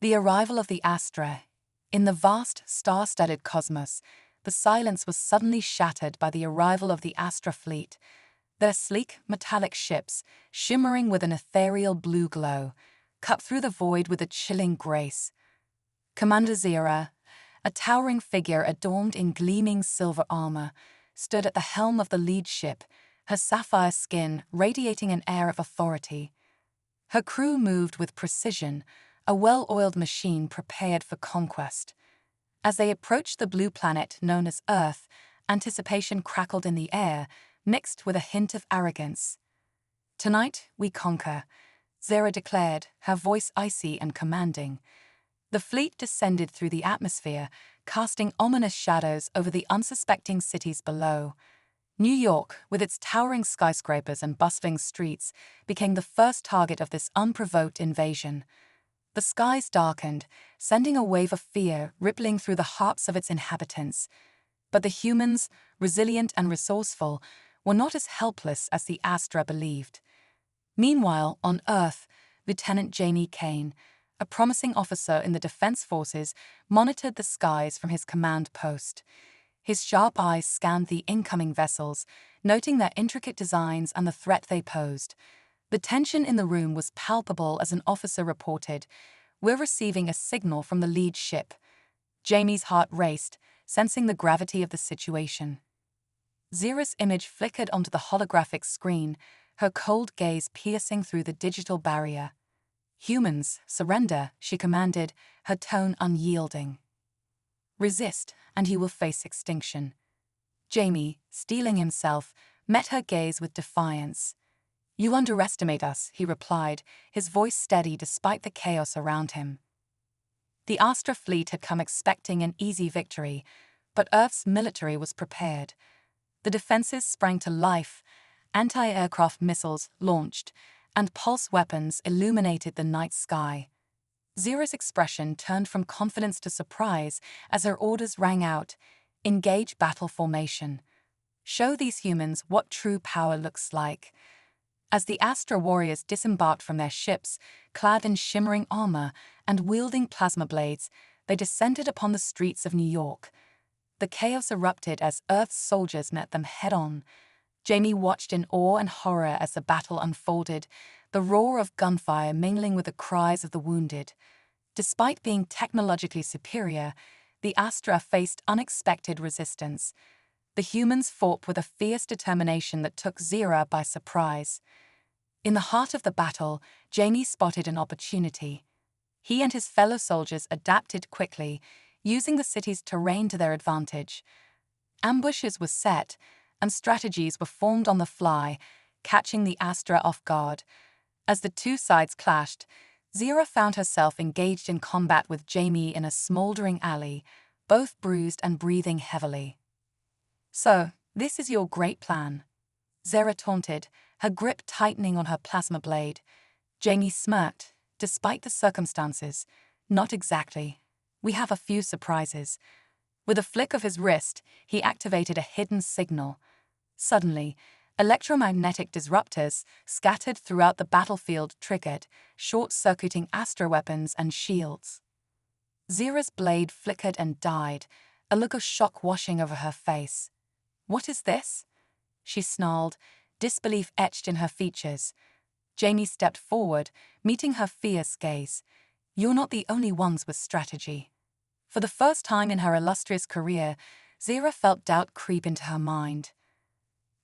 The arrival of the Astra. In the vast, star-studded cosmos, the silence was suddenly shattered by the arrival of the Astra fleet. Their sleek, metallic ships, shimmering with an ethereal blue glow, cut through the void with a chilling grace. Commander Zira, a towering figure adorned in gleaming silver armor, stood at the helm of the lead ship, her sapphire skin radiating an air of authority. Her crew moved with precision, a well-oiled machine prepared for conquest. As they approached the blue planet known as Earth, anticipation crackled in the air, mixed with a hint of arrogance. "Tonight, we conquer," Zara declared, her voice icy and commanding. The fleet descended through the atmosphere, casting ominous shadows over the unsuspecting cities below. New York, with its towering skyscrapers and bustling streets, became the first target of this unprovoked invasion. The skies darkened, sending a wave of fear rippling through the hearts of its inhabitants. But the humans, resilient and resourceful, were not as helpless as the Astra believed. Meanwhile, on Earth, Lieutenant Jamie Kane, a promising officer in the Defense Forces, monitored the skies from his command post. His sharp eyes scanned the incoming vessels, noting their intricate designs and the threat they posed. The tension in the room was palpable as an officer reported, "We're receiving a signal from the lead ship." Jamie's heart raced, sensing the gravity of the situation. Zira's image flickered onto the holographic screen, her cold gaze piercing through the digital barrier. "Humans, surrender," she commanded, her tone unyielding. "Resist, and you will face extinction." Jamie, steeling himself, met her gaze with defiance. "You underestimate us," he replied, his voice steady despite the chaos around him. The Astra fleet had come expecting an easy victory, but Earth's military was prepared. The defenses sprang to life, anti-aircraft missiles launched, and pulse weapons illuminated the night sky. Zira's expression turned from confidence to surprise as her orders rang out, "Engage battle formation. Show these humans what true power looks like." As the Astra warriors disembarked from their ships, clad in shimmering armor and wielding plasma blades, they descended upon the streets of New York. The chaos erupted as Earth's soldiers met them head-on. Jamie watched in awe and horror as the battle unfolded, the roar of gunfire mingling with the cries of the wounded. Despite being technologically superior, the Astra faced unexpected resistance. The humans fought with a fierce determination that took Zira by surprise. In the heart of the battle, Jamie spotted an opportunity. He and his fellow soldiers adapted quickly, using the city's terrain to their advantage. Ambushes were set, and strategies were formed on the fly, catching the Astra off guard. As the two sides clashed, Zira found herself engaged in combat with Jamie in a smoldering alley, both bruised and breathing heavily. "So, this is your great plan?" Zira taunted, her grip tightening on her plasma blade. Jamie smirked, despite the circumstances. "Not exactly. We have a few surprises." With a flick of his wrist, he activated a hidden signal. Suddenly, electromagnetic disruptors scattered throughout the battlefield triggered, short-circuiting Astra weapons and shields. Zira's blade flickered and died, a look of shock washing over her face. "What is this?" she snarled, disbelief etched in her features. Jamie stepped forward, meeting her fierce gaze. "You're not the only ones with strategy." For the first time in her illustrious career, Zira felt doubt creep into her mind.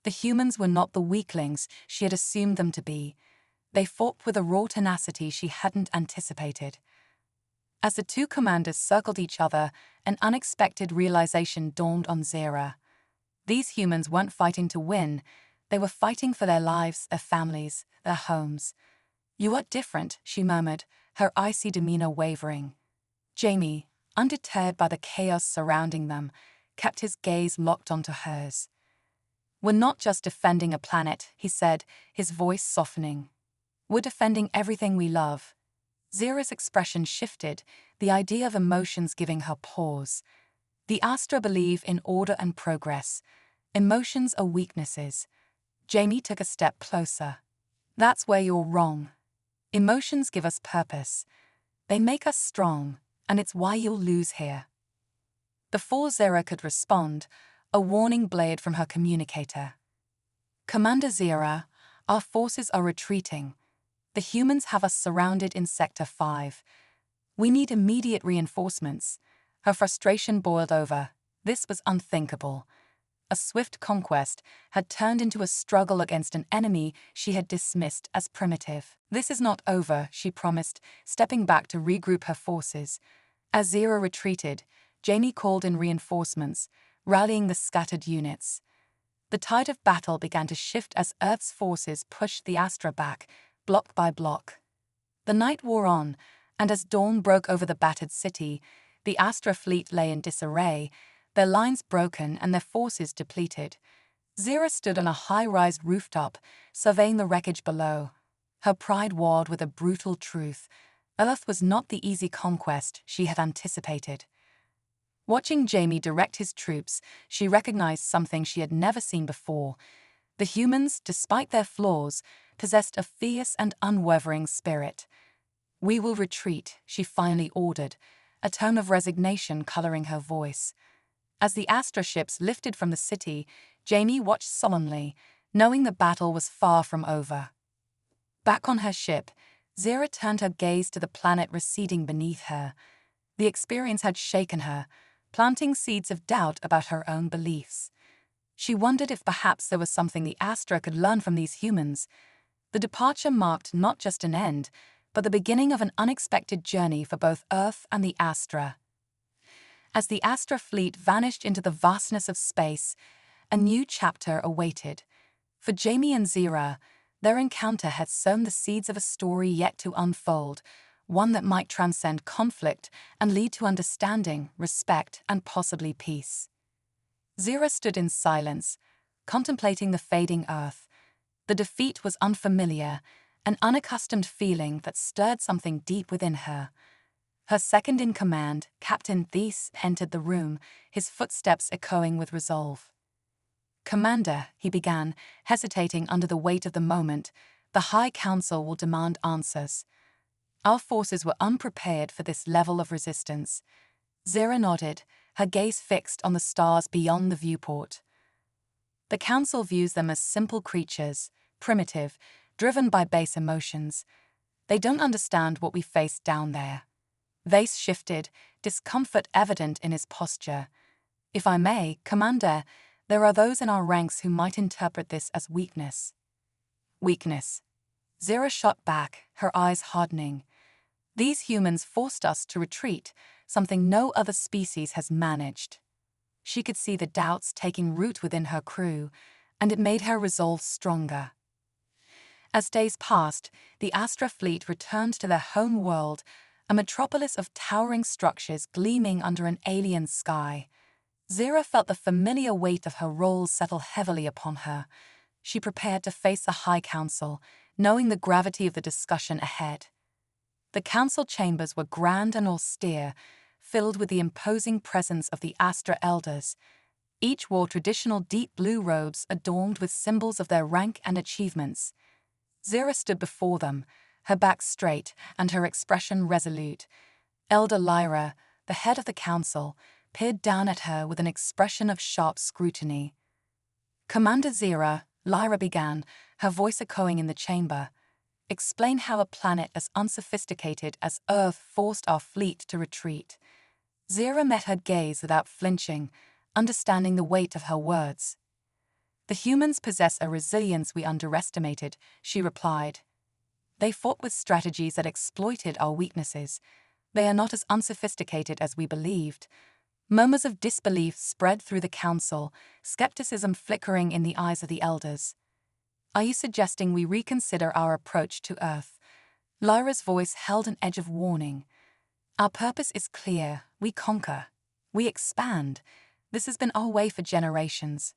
The humans were not the weaklings she had assumed them to be. They fought with a raw tenacity she hadn't anticipated. As the two commanders circled each other, an unexpected realization dawned on Zira. These humans weren't fighting to win, they were fighting for their lives, their families, their homes. "You are different," she murmured, her icy demeanor wavering. Jamie, undeterred by the chaos surrounding them, kept his gaze locked onto hers. "We're not just defending a planet," he said, his voice softening. "We're defending everything we love." Zira's expression shifted, the idea of emotions giving her pause. The Astra believe in order and progress. Emotions are weaknesses. Jamie took a step closer. "That's where you're wrong. Emotions give us purpose. They make us strong, and it's why you'll lose here." Before Zira could respond, a warning blared from her communicator. "Commander Zira, our forces are retreating. The humans have us surrounded in Sector 5. We need immediate reinforcements." Her frustration boiled over. This was unthinkable. A swift conquest had turned into a struggle against an enemy she had dismissed as primitive. "This is not over," she promised, stepping back to regroup her forces. As Zira retreated, Jamie called in reinforcements, rallying the scattered units. The tide of battle began to shift as Earth's forces pushed the Astra back, block by block. The night wore on, and as dawn broke over the battered city, the Astra fleet lay in disarray, their lines broken and their forces depleted. Zira stood on a high-rise rooftop, surveying the wreckage below. Her pride warred with a brutal truth. Earth was not the easy conquest she had anticipated. Watching Jamie direct his troops, she recognized something she had never seen before. The humans, despite their flaws, possessed a fierce and unwavering spirit. "We will retreat," she finally ordered, a tone of resignation coloring her voice. As the Astra ships lifted from the city, Jamie watched solemnly, knowing the battle was far from over. Back on her ship, Zira turned her gaze to the planet receding beneath her. The experience had shaken her, planting seeds of doubt about her own beliefs. She wondered if perhaps there was something the Astra could learn from these humans. The departure marked not just an end, but the beginning of an unexpected journey for both Earth and the Astra. As the Astra fleet vanished into the vastness of space, a new chapter awaited. For Jamie and Zira, their encounter had sown the seeds of a story yet to unfold, one that might transcend conflict and lead to understanding, respect, and possibly peace. Zira stood in silence, contemplating the fading Earth. The defeat was unfamiliar, an unaccustomed feeling that stirred something deep within her. Her second-in-command, Captain Thies, entered the room, his footsteps echoing with resolve. "Commander," he began, hesitating under the weight of the moment, "the High Council will demand answers." Our forces were unprepared for this level of resistance. Zira nodded, her gaze fixed on the stars beyond the viewport. "The Council views them as simple creatures, primitive, driven by base emotions. They don't understand what we face down there." Thies shifted, discomfort evident in his posture. "If I may, Commander, there are those in our ranks who might interpret this as weakness." "Weakness?" Zira shot back, her eyes hardening. "These humans forced us to retreat, something no other species has managed." She could see the doubts taking root within her crew, and it made her resolve stronger. As days passed, the Astra fleet returned to their home world, a metropolis of towering structures gleaming under an alien sky. Zira felt the familiar weight of her role settle heavily upon her. She prepared to face the High Council, knowing the gravity of the discussion ahead. The council chambers were grand and austere, filled with the imposing presence of the Astra elders. Each wore traditional deep blue robes adorned with symbols of their rank and achievements. Zira stood before them, her back straight and her expression resolute. Elder Lyra, the head of the council, peered down at her with an expression of sharp scrutiny. "Commander Zira," Lyra began, her voice echoing in the chamber, "explain how a planet as unsophisticated as Earth forced our fleet to retreat." Zira met her gaze without flinching, understanding the weight of her words. "The humans possess a resilience we underestimated," she replied. "They fought with strategies that exploited our weaknesses. They are not as unsophisticated as we believed." Murmurs of disbelief spread through the council, skepticism flickering in the eyes of the elders. "Are you suggesting we reconsider our approach to Earth?" Lyra's voice held an edge of warning. "Our purpose is clear. We conquer. We expand. This has been our way for generations."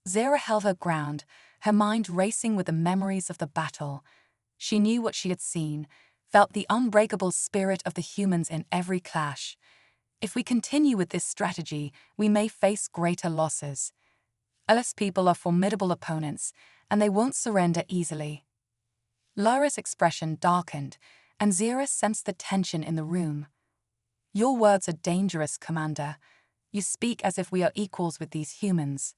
Zira held her ground, her mind racing with the memories of the battle. She knew what she had seen, felt the unbreakable spirit of the humans in every clash. "If we continue with this strategy, we may face greater losses. Earth's people are formidable opponents, and they won't surrender easily." Lyra's expression darkened, and Zira sensed the tension in the room. "Your words are dangerous, Commander. You speak as if we are equals with these humans."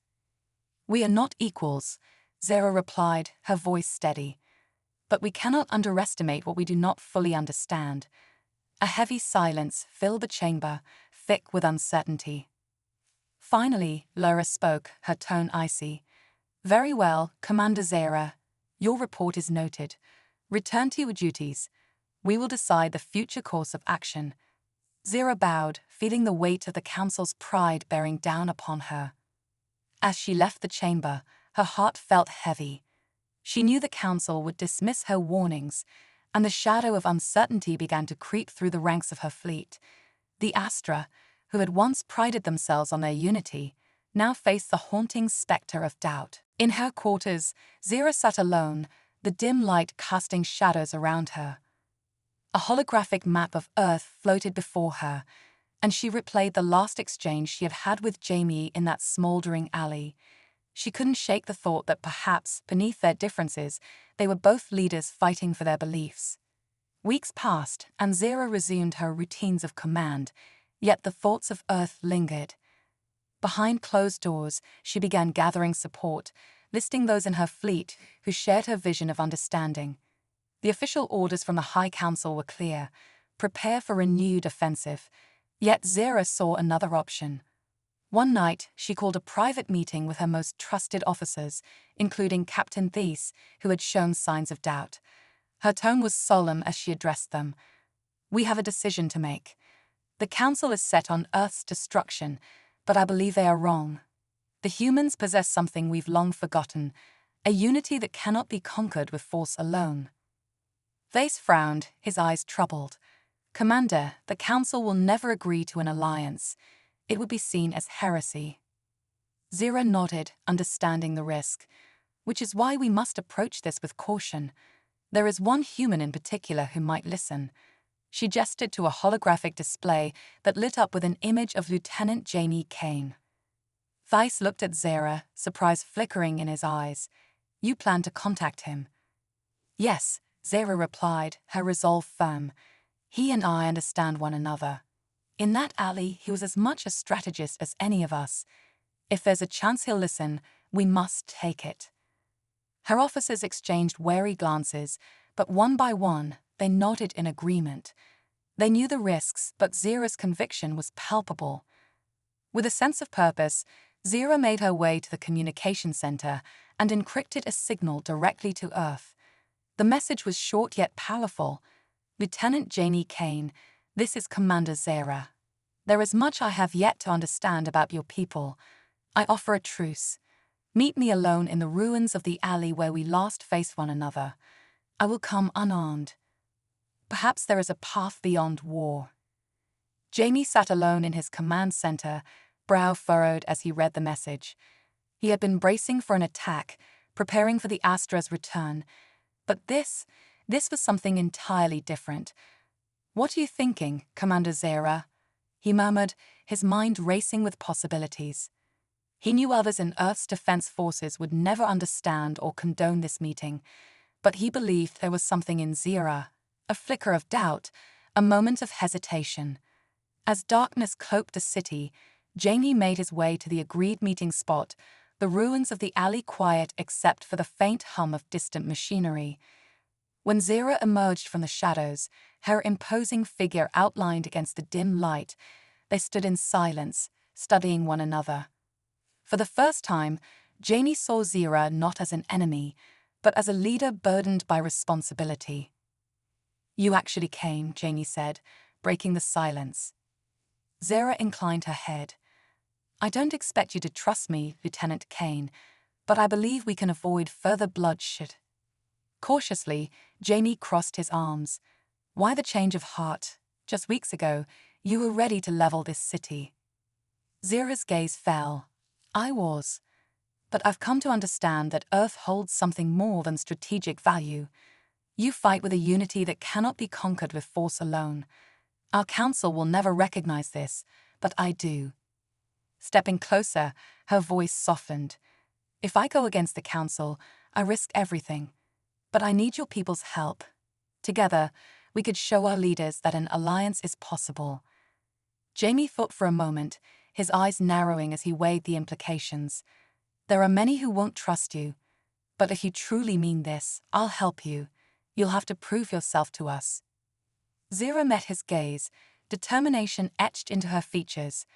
"We are not equals," Zira replied, her voice steady. "But we cannot underestimate what we do not fully understand." A heavy silence filled the chamber, thick with uncertainty. Finally, Lyra spoke, her tone icy. "Very well, Commander Zira. Your report is noted. Return to your duties. We will decide the future course of action." Zira bowed, feeling the weight of the Council's pride bearing down upon her. As she left the chamber, her heart felt heavy. She knew the Council would dismiss her warnings, and the shadow of uncertainty began to creep through the ranks of her fleet. The Astra, who had once prided themselves on their unity, now faced the haunting spectre of doubt. In her quarters, Zira sat alone, the dim light casting shadows around her. A holographic map of Earth floated before her, and she replayed the last exchange she had had with Jamie in that smoldering alley. She couldn't shake the thought that perhaps, beneath their differences, they were both leaders fighting for their beliefs. Weeks passed, and Zira resumed her routines of command, yet the thoughts of Earth lingered. Behind closed doors, she began gathering support, listing those in her fleet who shared her vision of understanding. The official orders from the High Council were clear: prepare for renewed offensive. Yet Zira saw another option. One night, she called a private meeting with her most trusted officers, including Captain Thies, who had shown signs of doubt. Her tone was solemn as she addressed them. "We have a decision to make. The Council is set on Earth's destruction, but I believe they are wrong. The humans possess something we've long forgotten, a unity that cannot be conquered with force alone." Thies frowned, his eyes troubled. "Commander, the Council will never agree to an alliance. It would be seen as heresy." Zira nodded, understanding the risk. "Which is why we must approach this with caution. There is one human in particular who might listen." She gestured to a holographic display that lit up with an image of Lieutenant Jamie Kane. Thies looked at Zira, surprise flickering in his eyes. "You plan to contact him?" "Yes," Zira replied, her resolve firm. "He and I understand one another. In that alley, he was as much a strategist as any of us. If there's a chance he'll listen, we must take it." Her officers exchanged wary glances, but one by one, they nodded in agreement. They knew the risks, but Zira's conviction was palpable. With a sense of purpose, Zira made her way to the communication center and encrypted a signal directly to Earth. The message was short yet powerful. "Lieutenant Jamie Kane, this is Commander Zira. There is much I have yet to understand about your people. I offer a truce. Meet me alone in the ruins of the alley where we last faced one another. I will come unarmed. Perhaps there is a path beyond war." Jamie sat alone in his command center, brow furrowed as he read the message. He had been bracing for an attack, preparing for the Astra's return. But this was something entirely different. "What are you thinking, Commander Zira?" he murmured, his mind racing with possibilities. He knew others in Earth's defense forces would never understand or condone this meeting, but he believed there was something in Zira, a flicker of doubt, a moment of hesitation. As darkness cloaked the city, Jamie made his way to the agreed meeting spot, the ruins of the alley quiet except for the faint hum of distant machinery. When Zira emerged from the shadows, her imposing figure outlined against the dim light, they stood in silence, studying one another. For the first time, Jamie saw Zira not as an enemy, but as a leader burdened by responsibility. "You actually came," Jamie said, breaking the silence. Zira inclined her head. "I don't expect you to trust me, Lieutenant Kane, but I believe we can avoid further bloodshed." Cautiously, Jamie crossed his arms. "Why the change of heart? Just weeks ago, you were ready to level this city." Zira's gaze fell. "I was. But I've come to understand that Earth holds something more than strategic value. You fight with a unity that cannot be conquered with force alone. Our council will never recognize this, but I do." Stepping closer, her voice softened. "If I go against the council, I risk everything. But I need your people's help. Together, We could show our leaders that an alliance is possible. Jamie thought for a moment, his eyes narrowing as he weighed the implications. There are many who won't trust you, but if you truly mean this, I'll help you. You'll have to prove yourself to us. Zira met his gaze, determination etched into her features.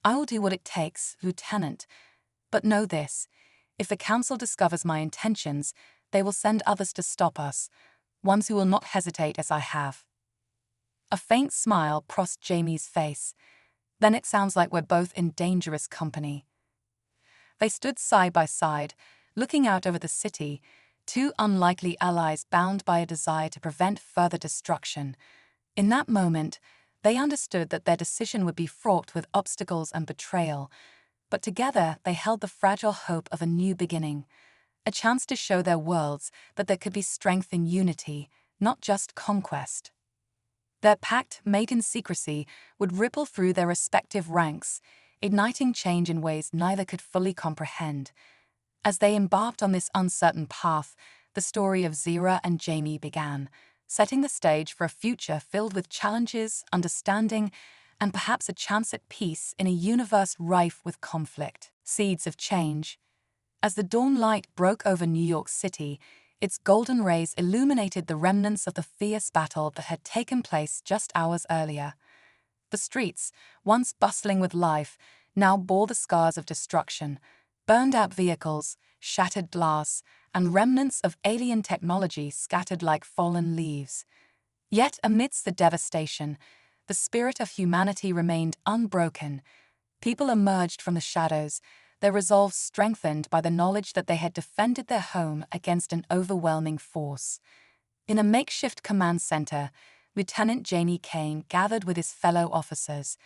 I will do what it takes, Lieutenant. But know this, if the Council discovers my intentions, they will send others to stop us, ones who will not hesitate as I have. A faint smile crossed Jamie's face. Then it sounds like we're both in dangerous company. They stood side by side, looking out over the city, two unlikely allies bound by a desire to prevent further destruction. In that moment, they understood that their decision would be fraught with obstacles and betrayal, but together they held the fragile hope of a new beginning, a chance to show their worlds that there could be strength in unity, not just conquest. Their pact, made in secrecy, would ripple through their respective ranks, igniting change in ways neither could fully comprehend. As they embarked on this uncertain path, the story of Zira and Jamie began, setting the stage for a future filled with challenges, understanding, and perhaps a chance at peace in a universe rife with conflict. Seeds of change. As the dawn light broke over New York City, its golden rays illuminated the remnants of the fierce battle that had taken place just hours earlier. The streets, once bustling with life, now bore the scars of destruction, burned-out vehicles, shattered glass, and remnants of alien technology scattered like fallen leaves. Yet amidst the devastation, the spirit of humanity remained unbroken. People emerged from the shadows, their resolve strengthened by the knowledge that they had defended their home against an overwhelming force. In a makeshift command center, Lieutenant Jamie Kane gathered with his fellow officers.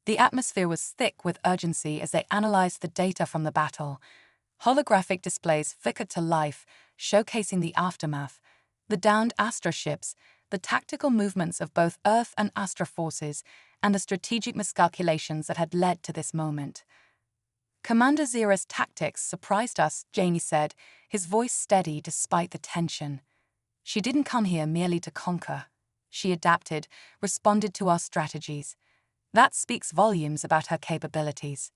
The atmosphere was thick with urgency as they analyzed the data from the battle. Holographic displays flickered to life, showcasing the aftermath, the downed Astra ships, the tactical movements of both Earth and Astra forces, and the strategic miscalculations that had led to this moment. Commander Zira's tactics surprised us, Jamie said, his voice steady despite the tension. She didn't come here merely to conquer. She adapted, responded to our strategies. That speaks volumes about her capabilities.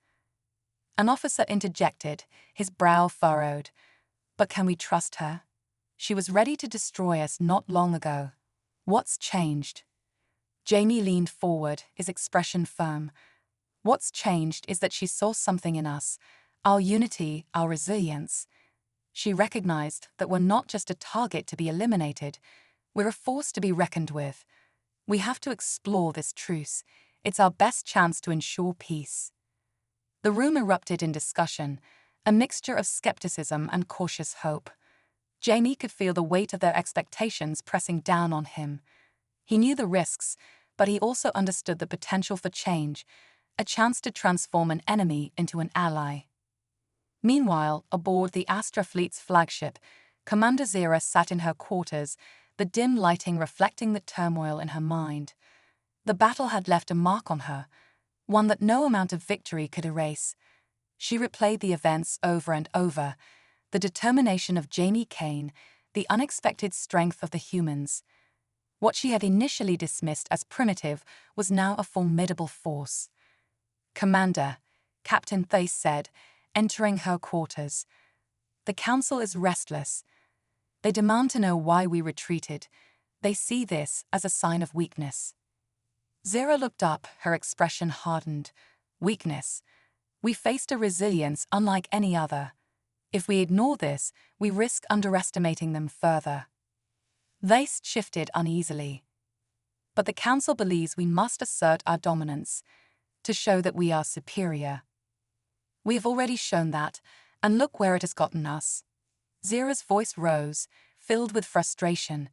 An officer interjected, his brow furrowed. But can we trust her? She was ready to destroy us not long ago. What's changed? Jamie leaned forward, his expression firm. What's changed is that she saw something in us, our unity, our resilience. She recognized that we're not just a target to be eliminated, we're a force to be reckoned with. We have to explore this truce. It's our best chance to ensure peace. The room erupted in discussion, a mixture of skepticism and cautious hope. Jamie could feel the weight of their expectations pressing down on him. He knew the risks, but he also understood the potential for change, a chance to transform an enemy into an ally. Meanwhile, aboard the Astra fleet's flagship, Commander Zira sat in her quarters, the dim lighting reflecting the turmoil in her mind. The battle had left a mark on her, one that no amount of victory could erase. She replayed the events over and over, the determination of Jamie Kane, the unexpected strength of the humans. What she had initially dismissed as primitive was now a formidable force. "Commander," Captain Thace said, entering her quarters. "The Council is restless. They demand to know why we retreated. They see this as a sign of weakness." Zira looked up, her expression hardened. Weakness. We faced a resilience unlike any other. If we ignore this, we risk underestimating them further. Thace shifted uneasily. But the Council believes we must assert our dominance, to show that we are superior. We have already shown that, and look where it has gotten us. Zira's voice rose, filled with frustration.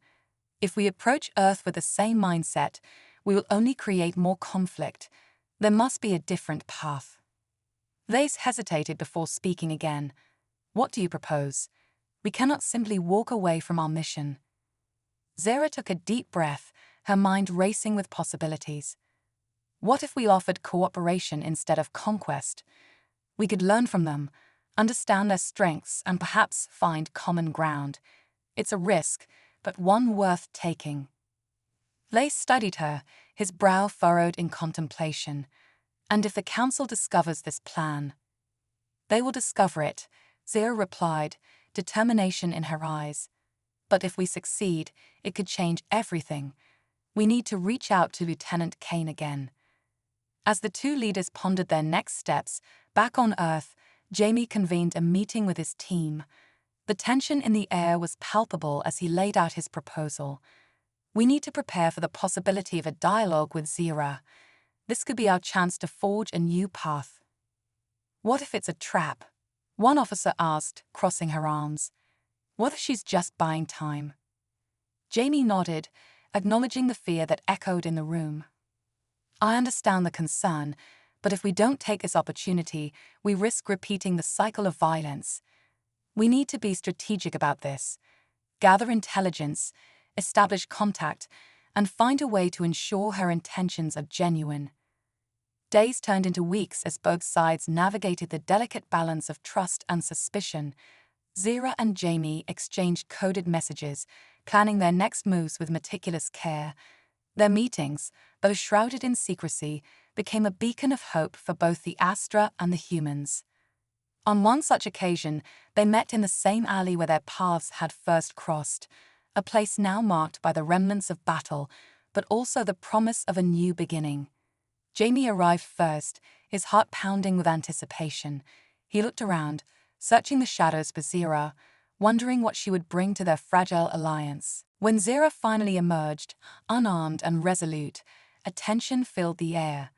If we approach Earth with the same mindset, we will only create more conflict. There must be a different path. Thace hesitated before speaking again. What do you propose? We cannot simply walk away from our mission. Zira took a deep breath, her mind racing with possibilities. What if we offered cooperation instead of conquest? We could learn from them, understand their strengths, and perhaps find common ground. It's a risk, but one worth taking. Lay studied her, his brow furrowed in contemplation. And if the council discovers this plan? They will discover it, Zira replied, determination in her eyes. But if we succeed, it could change everything. We need to reach out to Lieutenant Kane again. As the two leaders pondered their next steps, back on Earth, Jamie convened a meeting with his team. The tension in the air was palpable as he laid out his proposal. We need to prepare for the possibility of a dialogue with Zira. This could be our chance to forge a new path. What if it's a trap? One officer asked, crossing her arms. What if she's just buying time? Jamie nodded, acknowledging the fear that echoed in the room. I understand the concern, but if we don't take this opportunity, we risk repeating the cycle of violence. We need to be strategic about this. Gather intelligence, establish contact, and find a way to ensure her intentions are genuine. Days turned into weeks as both sides navigated the delicate balance of trust and suspicion. Zira and Jamie exchanged coded messages, planning their next moves with meticulous care. Their meetings, though shrouded in secrecy, became a beacon of hope for both the Astra and the humans. On one such occasion, they met in the same alley where their paths had first crossed, a place now marked by the remnants of battle, but also the promise of a new beginning. Jamie arrived first, his heart pounding with anticipation. He looked around, searching the shadows for Zira, wondering what she would bring to their fragile alliance. When Zira finally emerged, unarmed and resolute, a tension filled the air.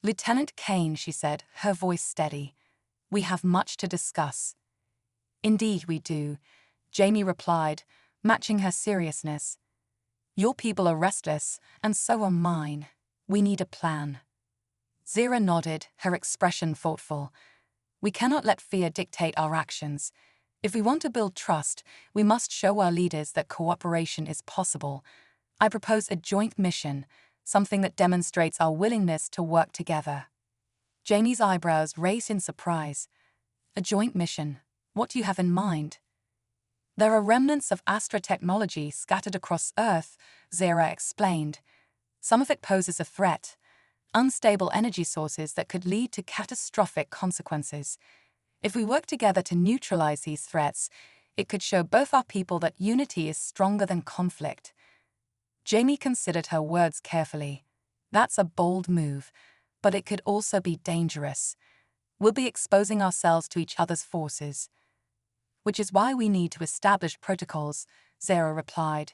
Lieutenant Kane, she said, her voice steady. We have much to discuss. Indeed we do, Jamie replied, matching her seriousness. Your people are restless, and so are mine. We need a plan. Zira nodded, her expression thoughtful. We cannot let fear dictate our actions. If we want to build trust, we must show our leaders that cooperation is possible. I propose a joint mission, something that demonstrates our willingness to work together. Jamie's eyebrows raised in surprise. A joint mission? What do you have in mind? There are remnants of Astra technology scattered across Earth, Zira explained. Some of it poses a threat, unstable energy sources that could lead to catastrophic consequences. If we work together to neutralize these threats, it could show both our people that unity is stronger than conflict. Jamie considered her words carefully. That's a bold move, but it could also be dangerous. We'll be exposing ourselves to each other's forces. Which is why we need to establish protocols, Zira replied.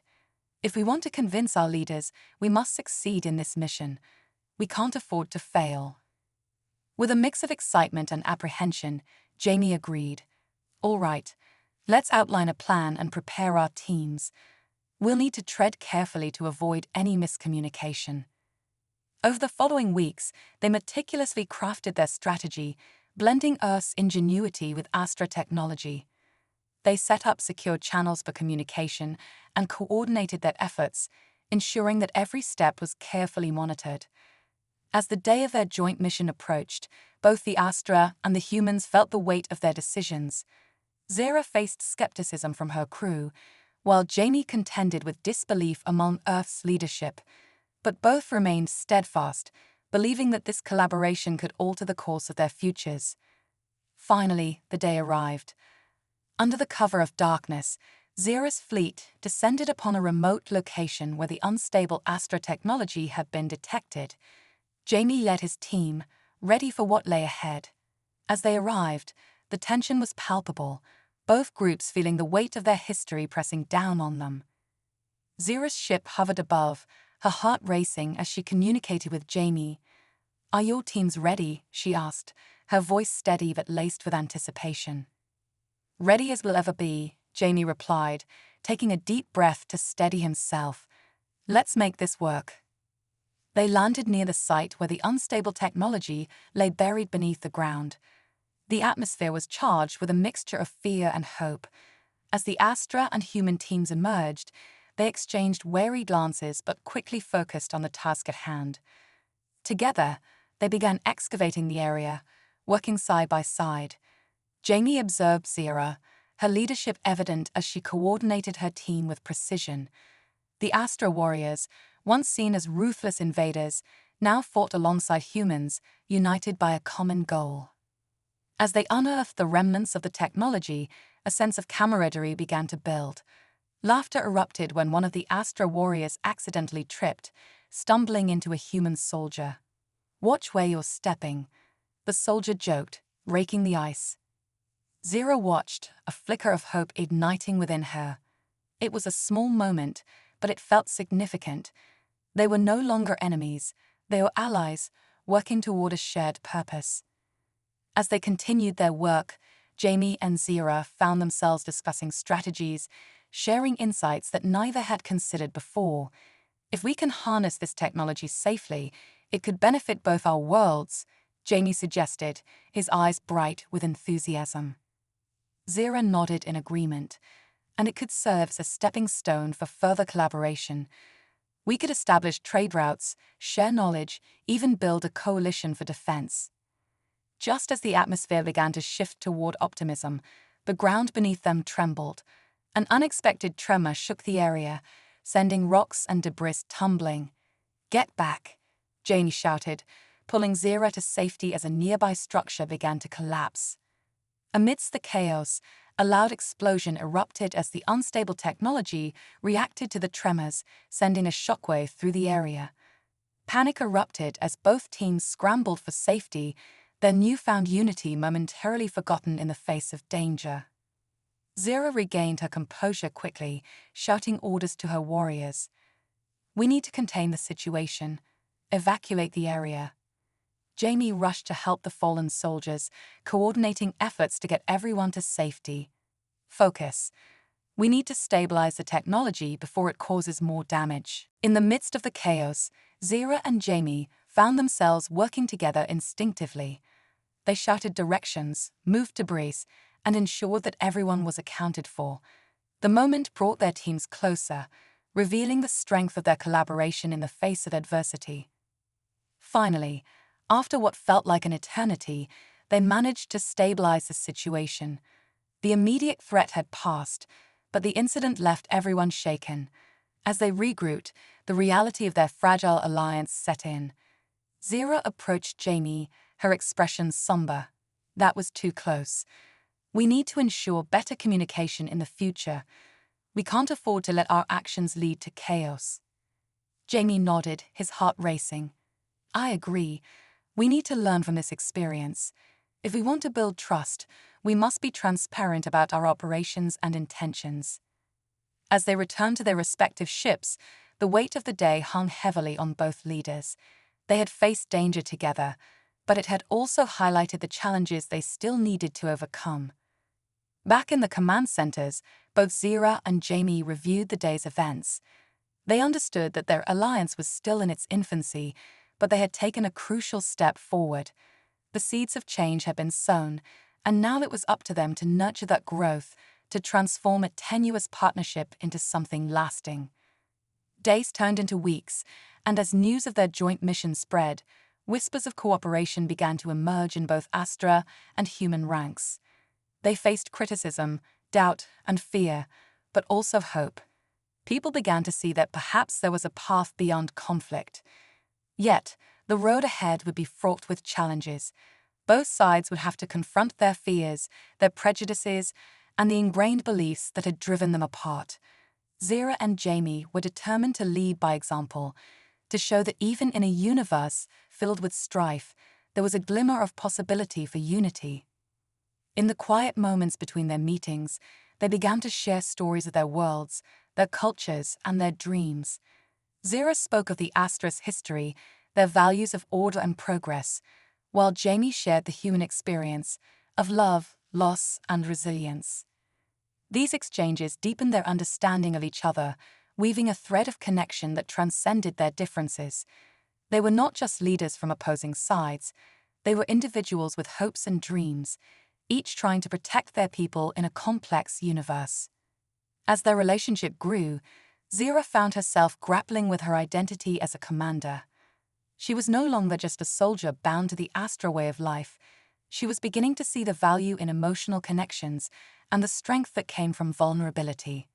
If we want to convince our leaders, we must succeed in this mission. We can't afford to fail. With a mix of excitement and apprehension, Jamie agreed. All right, let's outline a plan and prepare our teams. We'll need to tread carefully to avoid any miscommunication. Over the following weeks, they meticulously crafted their strategy, blending Earth's ingenuity with Astra technology. They set up secure channels for communication and coordinated their efforts, ensuring that every step was carefully monitored. As the day of their joint mission approached, both the Astra and the humans felt the weight of their decisions. Zira faced skepticism from her crew, while Jamie contended with disbelief among Earth's leadership. But both remained steadfast, believing that this collaboration could alter the course of their futures. Finally, the day arrived. Under the cover of darkness, Zira's fleet descended upon a remote location where the unstable Astra technology had been detected. Jamie led his team, ready for what lay ahead. As they arrived, the tension was palpable, both groups feeling the weight of their history pressing down on them. Zira's ship hovered above, her heart racing as she communicated with Jamie. Are your teams ready? She asked, her voice steady but laced with anticipation. Ready as we'll ever be, Jamie replied, taking a deep breath to steady himself. Let's make this work. They landed near the site where the unstable technology lay buried beneath the ground. The atmosphere was charged with a mixture of fear and hope. As the Astra and human teams emerged, they exchanged wary glances but quickly focused on the task at hand. Together, they began excavating the area, working side by side. Jamie observed Zira, her leadership evident as she coordinated her team with precision. The Astra warriors, once seen as ruthless invaders, now fought alongside humans, united by a common goal. As they unearthed the remnants of the technology, a sense of camaraderie began to build. Laughter erupted when one of the Astra warriors accidentally tripped, stumbling into a human soldier. "Watch where you're stepping," the soldier joked, raking the ice. Zero watched, a flicker of hope igniting within her. It was a small moment, but it felt significant. They were no longer enemies, they were allies, working toward a shared purpose. As they continued their work, Jamie and Zira found themselves discussing strategies, sharing insights that neither had considered before. "If we can harness this technology safely, it could benefit both our worlds," Jamie suggested, his eyes bright with enthusiasm. Zira nodded in agreement, "And it could serve as a stepping stone for further collaboration. We could establish trade routes, share knowledge, even build a coalition for defense." Just as the atmosphere began to shift toward optimism, the ground beneath them trembled. An unexpected tremor shook the area, sending rocks and debris tumbling. "Get back," Janie shouted, pulling Zira to safety as a nearby structure began to collapse. Amidst the chaos, a loud explosion erupted as the unstable technology reacted to the tremors, sending a shockwave through the area. Panic erupted as both teams scrambled for safety, their newfound unity momentarily forgotten in the face of danger. Zira regained her composure quickly, shouting orders to her warriors. "We need to contain the situation. Evacuate the area." Jamie rushed to help the fallen soldiers, coordinating efforts to get everyone to safety. "Focus. We need to stabilize the technology before it causes more damage." In the midst of the chaos, Zira and Jamie found themselves working together instinctively. They shouted directions, moved debris, and ensured that everyone was accounted for. The moment brought their teams closer, revealing the strength of their collaboration in the face of adversity. Finally, after what felt like an eternity, they managed to stabilize the situation. The immediate threat had passed, but the incident left everyone shaken. As they regrouped, the reality of their fragile alliance set in. Zira approached Jamie, her expression somber. "That was too close. We need to ensure better communication in the future. We can't afford to let our actions lead to chaos." Jamie nodded, his heart racing. "I agree. We need to learn from this experience. If we want to build trust, we must be transparent about our operations and intentions." As they returned to their respective ships, the weight of the day hung heavily on both leaders. They had faced danger together, but it had also highlighted the challenges they still needed to overcome. Back in the command centers, both Zira and Jamie reviewed the day's events. They understood that their alliance was still in its infancy, but they had taken a crucial step forward. The seeds of change had been sown, and now it was up to them to nurture that growth, to transform a tenuous partnership into something lasting. Days turned into weeks, and as news of their joint mission spread, whispers of cooperation began to emerge in both Astra and human ranks. They faced criticism, doubt, and fear, but also hope. People began to see that perhaps there was a path beyond conflict. Yet, the road ahead would be fraught with challenges. Both sides would have to confront their fears, their prejudices, and the ingrained beliefs that had driven them apart. Zira and Jamie were determined to lead by example, to show that even in a universe filled with strife, there was a glimmer of possibility for unity. In the quiet moments between their meetings, they began to share stories of their worlds, their cultures, and their dreams. Zira spoke of the Astra's history, their values of order and progress, while Jamie shared the human experience of love, loss, and resilience. These exchanges deepened their understanding of each other, weaving a thread of connection that transcended their differences. They were not just leaders from opposing sides, they were individuals with hopes and dreams, each trying to protect their people in a complex universe. As their relationship grew, Zira found herself grappling with her identity as a commander. She was no longer just a soldier bound to the Astra way of life. She was beginning to see the value in emotional connections and the strength that came from vulnerability.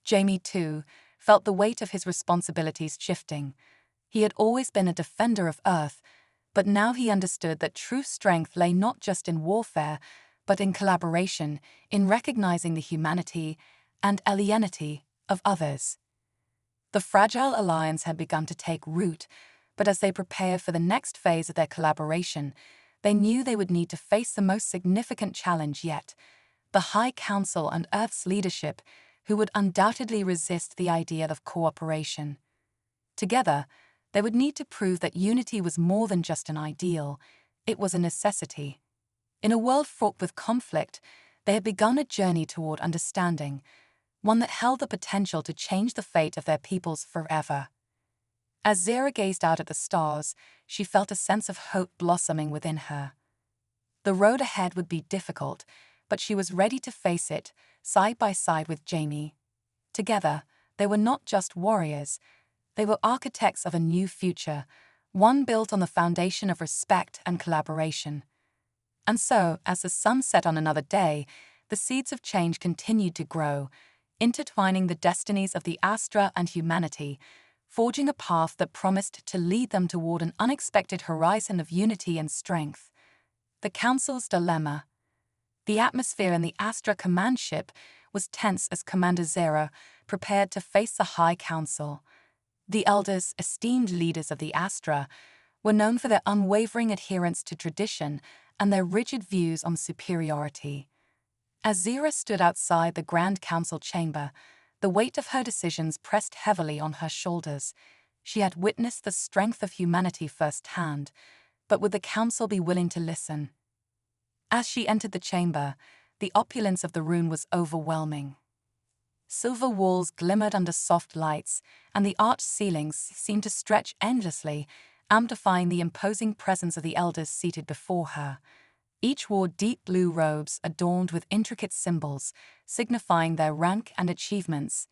Jamie, too, felt the weight of his responsibilities shifting. He had always been a defender of Earth, but now he understood that true strength lay not just in warfare, but in collaboration, in recognizing the humanity and alienity of others. The fragile alliance had begun to take root, but as they prepared for the next phase of their collaboration, they knew they would need to face the most significant challenge yet: the High Council and Earth's leadership, who would undoubtedly resist the idea of cooperation. Together, they would need to prove that unity was more than just an ideal, it was a necessity. In a world fraught with conflict, they had begun a journey toward understanding, one that held the potential to change the fate of their peoples forever. As Zara gazed out at the stars, she felt a sense of hope blossoming within her. The road ahead would be difficult, but she was ready to face it, side by side with Jamie. Together, they were not just warriors, they were architects of a new future, one built on the foundation of respect and collaboration. And so, as the sun set on another day, the seeds of change continued to grow, intertwining the destinies of the Astra and humanity, forging a path that promised to lead them toward an unexpected horizon of unity and strength. The Council's dilemma. The atmosphere in the Astra command ship was tense as Commander Zara prepared to face the High Council. The elders, esteemed leaders of the Astra, were known for their unwavering adherence to tradition and their rigid views on superiority. As Zara stood outside the Grand Council chamber, the weight of her decisions pressed heavily on her shoulders. She had witnessed the strength of humanity firsthand, but would the Council be willing to listen? As she entered the chamber, the opulence of the room was overwhelming. Silver walls glimmered under soft lights, and the arched ceilings seemed to stretch endlessly, amplifying the imposing presence of the elders seated before her. Each wore deep blue robes adorned with intricate symbols, signifying their rank and achievements.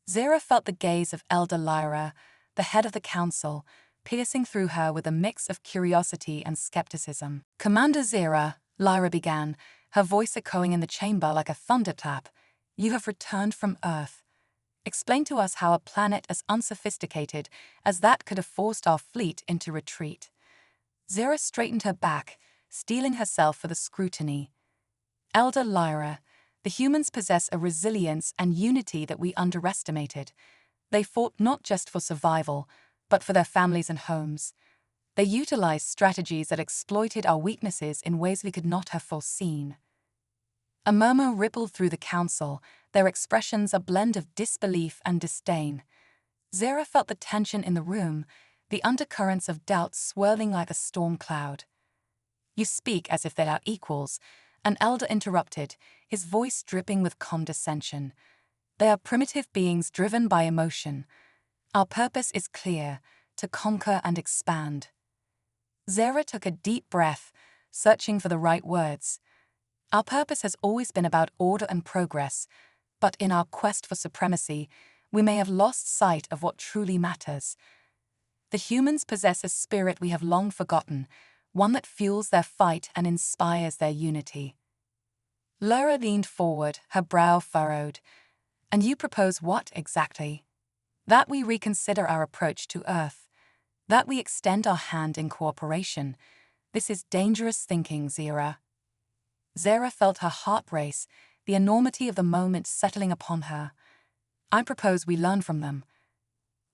Zara felt the gaze of Elder Lyra, the head of the council, piercing through her with a mix of curiosity and skepticism. "Commander Zara," Lyra began, her voice echoing in the chamber like a thunderclap, "you have returned from Earth. Explain to us how a planet as unsophisticated as that could have forced our fleet into retreat." Zara straightened her back, steeling herself for the scrutiny. "Elder Lyra, the humans possess a resilience and unity that we underestimated. They fought not just for survival, but for their families and homes. They utilized strategies that exploited our weaknesses in ways we could not have foreseen." A murmur rippled through the council, their expressions a blend of disbelief and disdain. Zara felt the tension in the room, the undercurrents of doubt swirling like a storm cloud. "You speak as if they are equals," an elder interrupted, his voice dripping with condescension. "They are primitive beings driven by emotion. Our purpose is clear: to conquer and expand." Zara took a deep breath, searching for the right words. "Our purpose has always been about order and progress, but in our quest for supremacy, we may have lost sight of what truly matters. The humans possess a spirit we have long forgotten, one that fuels their fight and inspires their unity." Lyra leaned forward, her brow furrowed. "And you propose what exactly?" "That we reconsider our approach to Earth. That we extend our hand in cooperation. This is dangerous thinking, Zara." Zara felt her heart race, the enormity of the moment settling upon her. "I propose we learn from them.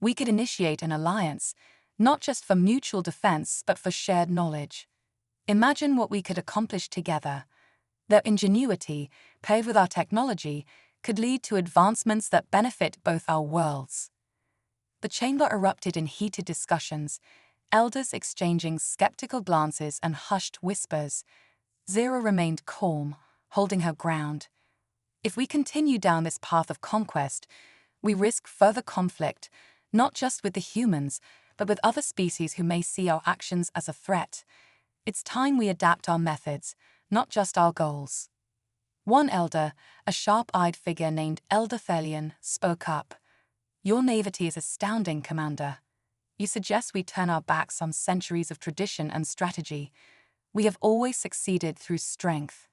We could initiate an alliance, not just for mutual defense but for shared knowledge. Imagine what we could accomplish together. Their ingenuity, paired with our technology, could lead to advancements that benefit both our worlds." The chamber erupted in heated discussions, elders exchanging skeptical glances and hushed whispers. Zara remained calm, holding her ground. "If we continue down this path of conquest, we risk further conflict, not just with the humans, but with other species who may see our actions as a threat. It's time we adapt our methods, not just our goals." One elder, a sharp-eyed figure named Elder Thelian, spoke up. "Your naivety is astounding, Commander. You suggest we turn our backs on centuries of tradition and strategy. We have always succeeded through strength."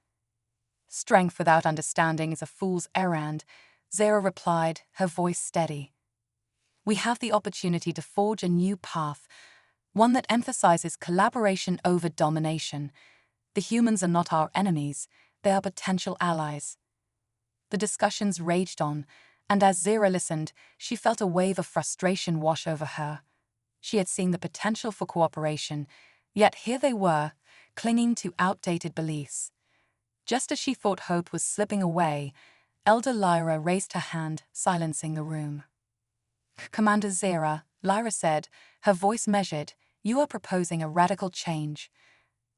"Strength without understanding is a fool's errand," Zara replied, her voice steady. We have the opportunity to forge a new path, one that emphasizes collaboration over domination. The humans are not our enemies, they are potential allies. The discussions raged on, and as Zira listened, she felt a wave of frustration wash over her. She had seen the potential for cooperation, yet here they were, clinging to outdated beliefs. Just as she thought hope was slipping away, Elder Lyra raised her hand, silencing the room. "Commander Zira," Lyra said, her voice measured, "you are proposing a radical change.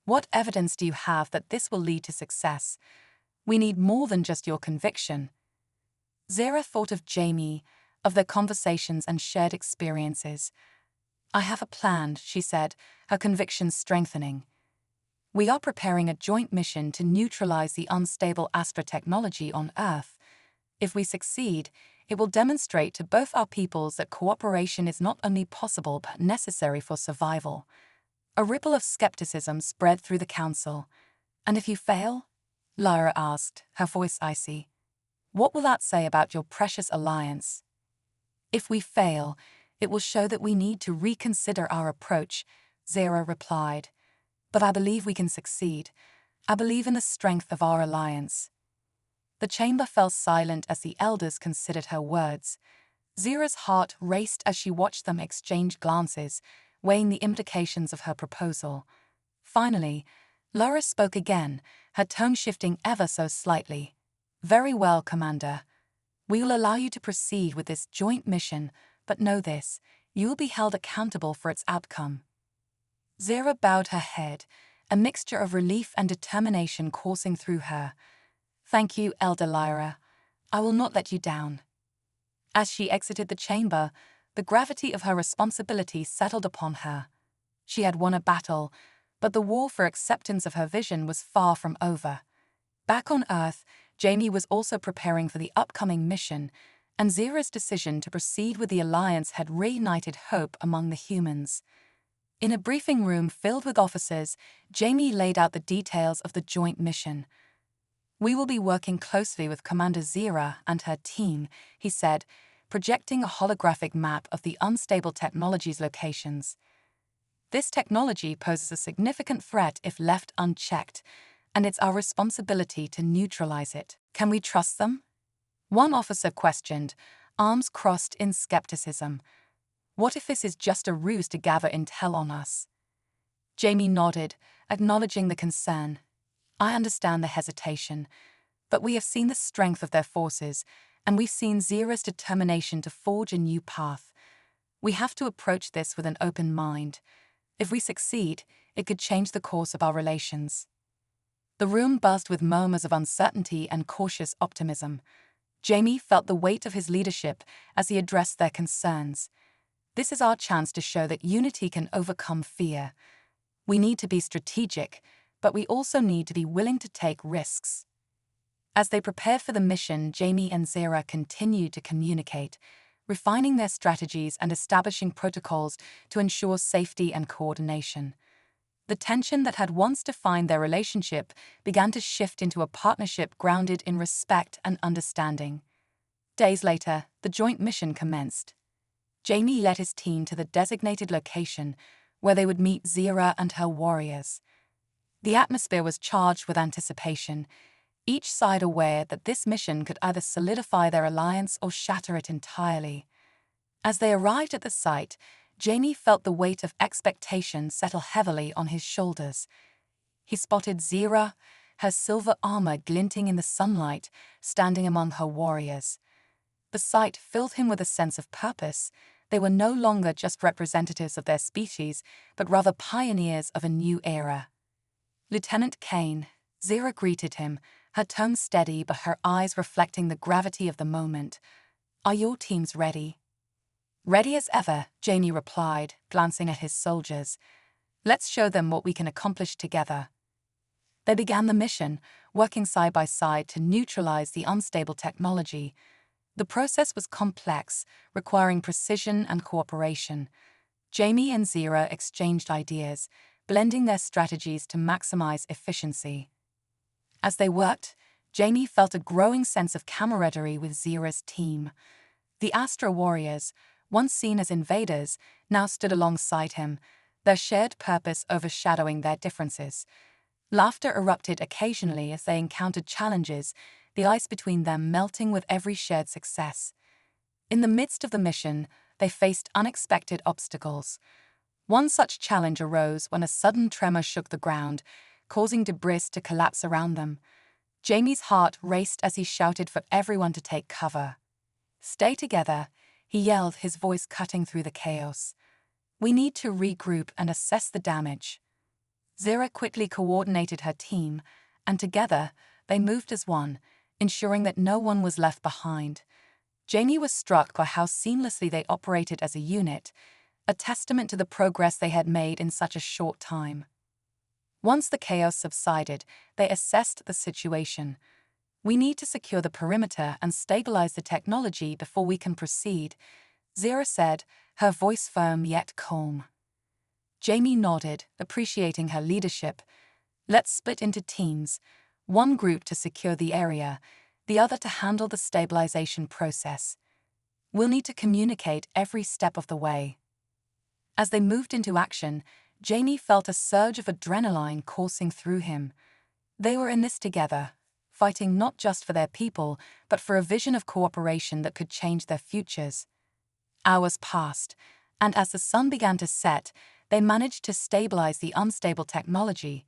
What evidence do you have that this will lead to success? We need more than just your conviction." Zira thought of Jamie, of their conversations and shared experiences. "I have a plan," she said, her convictions strengthening. "We are preparing a joint mission to neutralize the unstable Astra technology on Earth. If we succeed, it will demonstrate to both our peoples that cooperation is not only possible but necessary for survival." A ripple of skepticism spread through the council. "And if you fail?" Lyra asked, her voice icy. "What will that say about your precious alliance?" "If we fail, it will show that we need to reconsider our approach," Zira replied. "But I believe we can succeed. I believe in the strength of our alliance." The chamber fell silent as the elders considered her words. Zira's heart raced as she watched them exchange glances, weighing the implications of her proposal. Finally, Lyra spoke again, her tone shifting ever so slightly. "Very well, Commander. We will allow you to proceed with this joint mission, but know this, you will be held accountable for its outcome." Zira bowed her head, a mixture of relief and determination coursing through her. "Thank you, Elder Lyra. I will not let you down." As she exited the chamber, the gravity of her responsibility settled upon her. She had won a battle, but the war for acceptance of her vision was far from over. Back on Earth, Jamie was also preparing for the upcoming mission, and Zira's decision to proceed with the alliance had reignited hope among the humans. In a briefing room filled with officers, Jamie laid out the details of the joint mission. "We will be working closely with Commander Zira and her team," he said, projecting a holographic map of the unstable technology's locations. "This technology poses a significant threat if left unchecked, and it's our responsibility to neutralize it. Can we trust them?" One officer questioned, arms crossed in skepticism. "What if this is just a ruse to gather intel on us?" Jamie nodded, acknowledging the concern. "I understand the hesitation, but we have seen the strength of their forces, and we've seen Zira's determination to forge a new path. We have to approach this with an open mind. If we succeed, it could change the course of our relations." The room buzzed with murmurs of uncertainty and cautious optimism. Jamie felt the weight of his leadership as he addressed their concerns. "This is our chance to show that unity can overcome fear. We need to be strategic, but we also need to be willing to take risks." As they prepared for the mission, Jamie and Zira continued to communicate, refining their strategies and establishing protocols to ensure safety and coordination. The tension that had once defined their relationship began to shift into a partnership grounded in respect and understanding. Days later, the joint mission commenced. Jamie led his team to the designated location, where they would meet Zira and her warriors. The atmosphere was charged with anticipation, each side aware that this mission could either solidify their alliance or shatter it entirely. As they arrived at the site, Jamie felt the weight of expectation settle heavily on his shoulders. He spotted Zira, her silver armor glinting in the sunlight, standing among her warriors. The sight filled him with a sense of purpose. They were no longer just representatives of their species, but rather pioneers of a new era. "Lieutenant Kane," Zira greeted him, her tone steady but her eyes reflecting the gravity of the moment. "Are your teams ready?" "Ready as ever," Jamie replied, glancing at his soldiers. "Let's show them what we can accomplish together." They began the mission, working side by side to neutralize the unstable technology. The process was complex, requiring precision and cooperation. Jamie and Zira exchanged ideas, blending their strategies to maximize efficiency. As they worked, Jamie felt a growing sense of camaraderie with Zira's team. The Astra warriors, once seen as invaders, now stood alongside him, their shared purpose overshadowing their differences. Laughter erupted occasionally as they encountered challenges, the ice between them melting with every shared success. In the midst of the mission, they faced unexpected obstacles. One such challenge arose when a sudden tremor shook the ground, causing debris to collapse around them. Jamie's heart raced as he shouted for everyone to take cover. "Stay together," he yelled, his voice cutting through the chaos. "We need to regroup and assess the damage." Zira quickly coordinated her team, and together they moved as one, ensuring that no one was left behind. Jamie was struck by how seamlessly they operated as a unit, a testament to the progress they had made in such a short time. Once the chaos subsided, they assessed the situation. "We need to secure the perimeter and stabilize the technology before we can proceed," Zira said, her voice firm yet calm. Jamie nodded, appreciating her leadership. "Let's split into teams, one group to secure the area, the other to handle the stabilization process. We'll need to communicate every step of the way." As they moved into action, Jamie felt a surge of adrenaline coursing through him. They were in this together, fighting not just for their people, but for a vision of cooperation that could change their futures. Hours passed, and as the sun began to set, they managed to stabilize the unstable technology.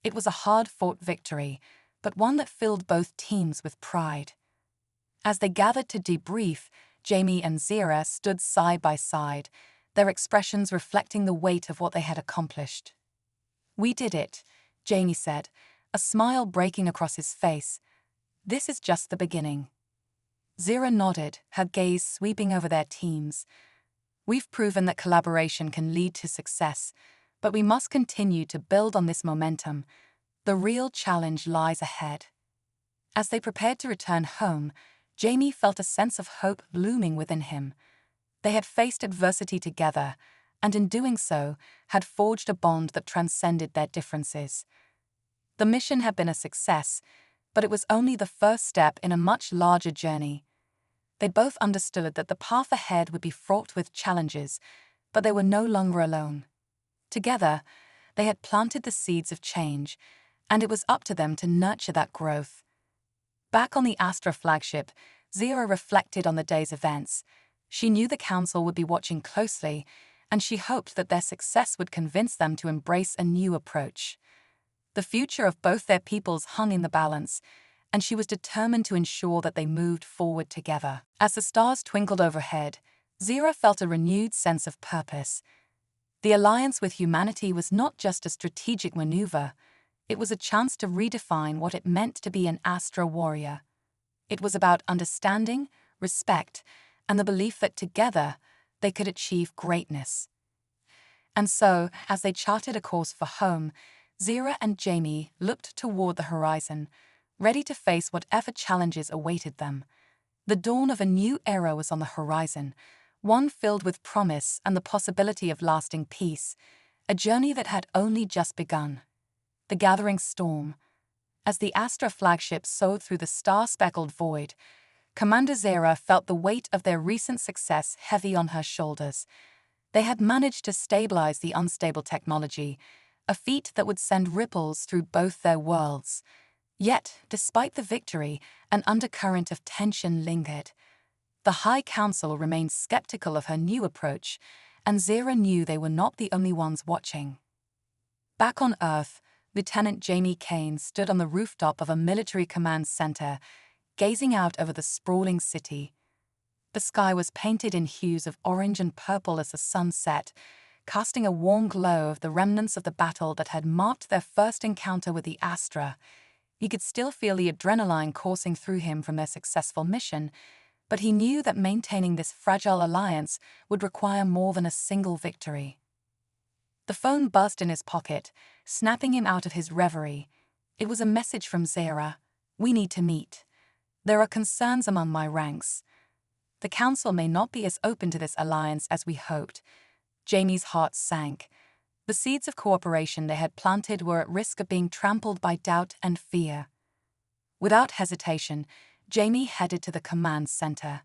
It was a hard-fought victory, but one that filled both teams with pride. As they gathered to debrief, Jamie and Zira stood side by side, their expressions reflecting the weight of what they had accomplished. "We did it," Jamie said, a smile breaking across his face. "This is just the beginning." Zira nodded, her gaze sweeping over their teams. "We've proven that collaboration can lead to success, but we must continue to build on this momentum. The real challenge lies ahead." As they prepared to return home, Jamie felt a sense of hope looming within him. They had faced adversity together, and in doing so, had forged a bond that transcended their differences. The mission had been a success, but it was only the first step in a much larger journey. They both understood that the path ahead would be fraught with challenges, but they were no longer alone. Together, they had planted the seeds of change, and it was up to them to nurture that growth. Back on the Astra flagship, Zira reflected on the day's events. She knew the Council would be watching closely, and she hoped that their success would convince them to embrace a new approach. The future of both their peoples hung in the balance, and she was determined to ensure that they moved forward together. As the stars twinkled overhead, Zira felt a renewed sense of purpose. The alliance with humanity was not just a strategic maneuver, it was a chance to redefine what it meant to be an Astra warrior. It was about understanding, respect, and the belief that together they could achieve greatness. And so, as they charted a course for home, Zira and Jamie looked toward the horizon, ready to face whatever challenges awaited them. The dawn of a new era was on the horizon, one filled with promise and the possibility of lasting peace, a journey that had only just begun. The gathering storm. As the Astra flagship soared through the star-speckled void, Commander Zira felt the weight of their recent success heavy on her shoulders. They had managed to stabilize the unstable technology, a feat that would send ripples through both their worlds. Yet, despite the victory, an undercurrent of tension lingered. The High Council remained skeptical of her new approach, and Zira knew they were not the only ones watching. Back on Earth, Lieutenant Jamie Kane stood on the rooftop of a military command center, gazing out over the sprawling city. The sky was painted in hues of orange and purple as the sun set, casting a warm glow of the remnants of the battle that had marked their first encounter with the Astra. He could still feel the adrenaline coursing through him from their successful mission, but he knew that maintaining this fragile alliance would require more than a single victory. The phone buzzed in his pocket, snapping him out of his reverie. It was a message from Zira. "We need to meet. There are concerns among my ranks. The Council may not be as open to this alliance as we hoped." Jamie's heart sank. The seeds of cooperation they had planted were at risk of being trampled by doubt and fear. Without hesitation, Jamie headed to the command center.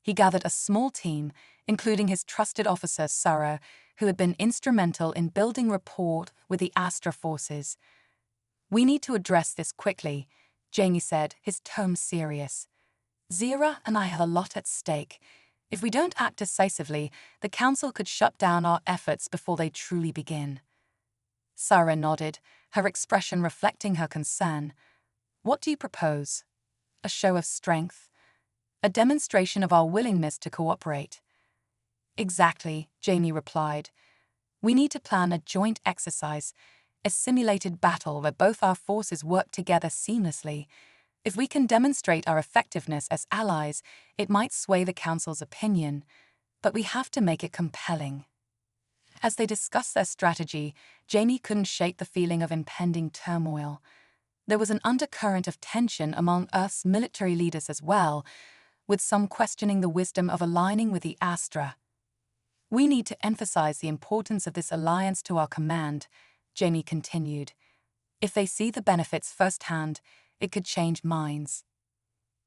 He gathered a small team, including his trusted officer, Sarah, who had been instrumental in building rapport with the Astra forces. "We need to address this quickly," Jamie said, his tone serious. "Zira and I have a lot at stake. If we don't act decisively, the Council could shut down our efforts before they truly begin." Sarah nodded, her expression reflecting her concern. "What do you propose? A show of strength? A demonstration of our willingness to cooperate?" "Exactly," Jamie replied. "We need to plan a joint exercise, a simulated battle where both our forces work together seamlessly. If we can demonstrate our effectiveness as allies, it might sway the Council's opinion, but we have to make it compelling." As they discussed their strategy, Jamie couldn't shake the feeling of impending turmoil. There was an undercurrent of tension among Earth's military leaders as well, with some questioning the wisdom of aligning with the Astra. "We need to emphasize the importance of this alliance to our command," Jamie continued. "If they see the benefits firsthand, it could change minds."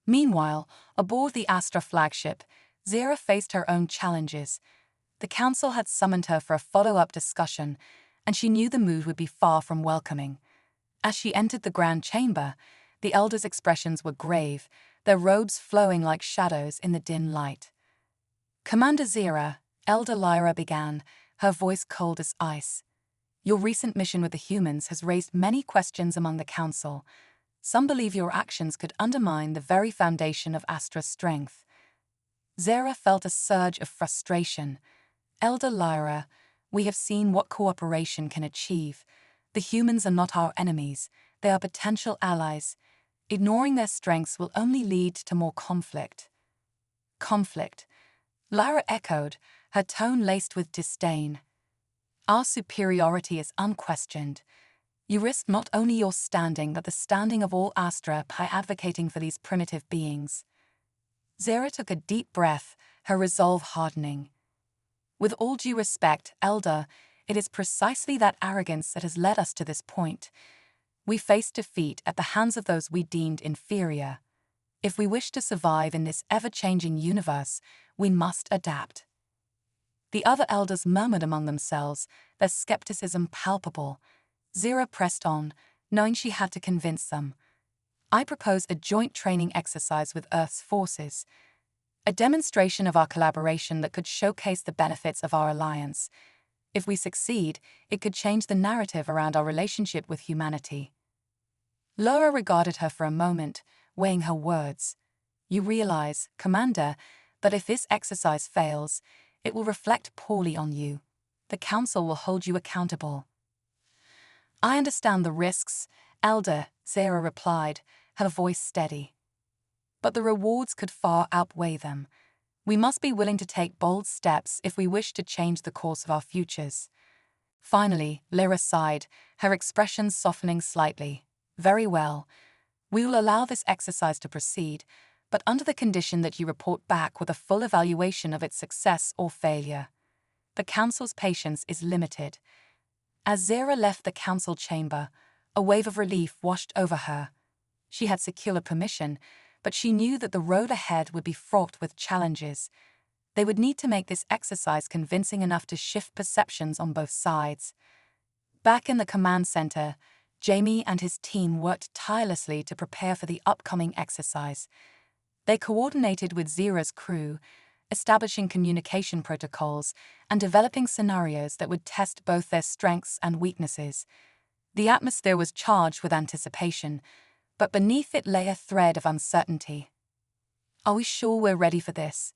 Meanwhile, aboard the Astra flagship, Zira faced her own challenges. The Council had summoned her for a follow-up discussion, and she knew the mood would be far from welcoming. As she entered the grand chamber, the elders' expressions were grave, their robes flowing like shadows in the dim light. "Commander Zira," Elder Lyra began, her voice cold as ice. "Your recent mission with the humans has raised many questions among the Council. Some believe your actions could undermine the very foundation of Astra's strength." Zira felt a surge of frustration. "Elder Lyra, we have seen what cooperation can achieve. The humans are not our enemies, they are potential allies. Ignoring their strengths will only lead to more conflict." "Conflict," Lyra echoed, her tone laced with disdain. "Our superiority is unquestioned. You risk not only your standing but the standing of all Astra by advocating for these primitive beings." Zira took a deep breath, her resolve hardening. "With all due respect, Elder, it is precisely that arrogance that has led us to this point. We faced defeat at the hands of those we deemed inferior. If we wish to survive in this ever-changing universe, we must adapt." The other elders murmured among themselves, their skepticism palpable. Zira pressed on, knowing she had to convince them. "I propose a joint training exercise with Earth's forces. A demonstration of our collaboration that could showcase the benefits of our alliance. If we succeed, it could change the narrative around our relationship with humanity." Laura regarded her for a moment, weighing her words. "You realize, Commander, that if this exercise fails, it will reflect poorly on you. The Council will hold you accountable." "I understand the risks, Elder," Zira replied, her voice steady. "But the rewards could far outweigh them. We must be willing to take bold steps if we wish to change the course of our futures." Finally, Lyra sighed, her expression softening slightly. "Very well. We will allow this exercise to proceed, but under the condition that you report back with a full evaluation of its success or failure. The Council's patience is limited." As Zira left the Council chamber, a wave of relief washed over her. She had secured permission, but she knew that the road ahead would be fraught with challenges. They would need to make this exercise convincing enough to shift perceptions on both sides. Back in the command center, Jamie and his team worked tirelessly to prepare for the upcoming exercise. They coordinated with Zira's crew, establishing communication protocols and developing scenarios that would test both their strengths and weaknesses. The atmosphere was charged with anticipation, but beneath it lay a thread of uncertainty. "Are we sure we're ready for this?"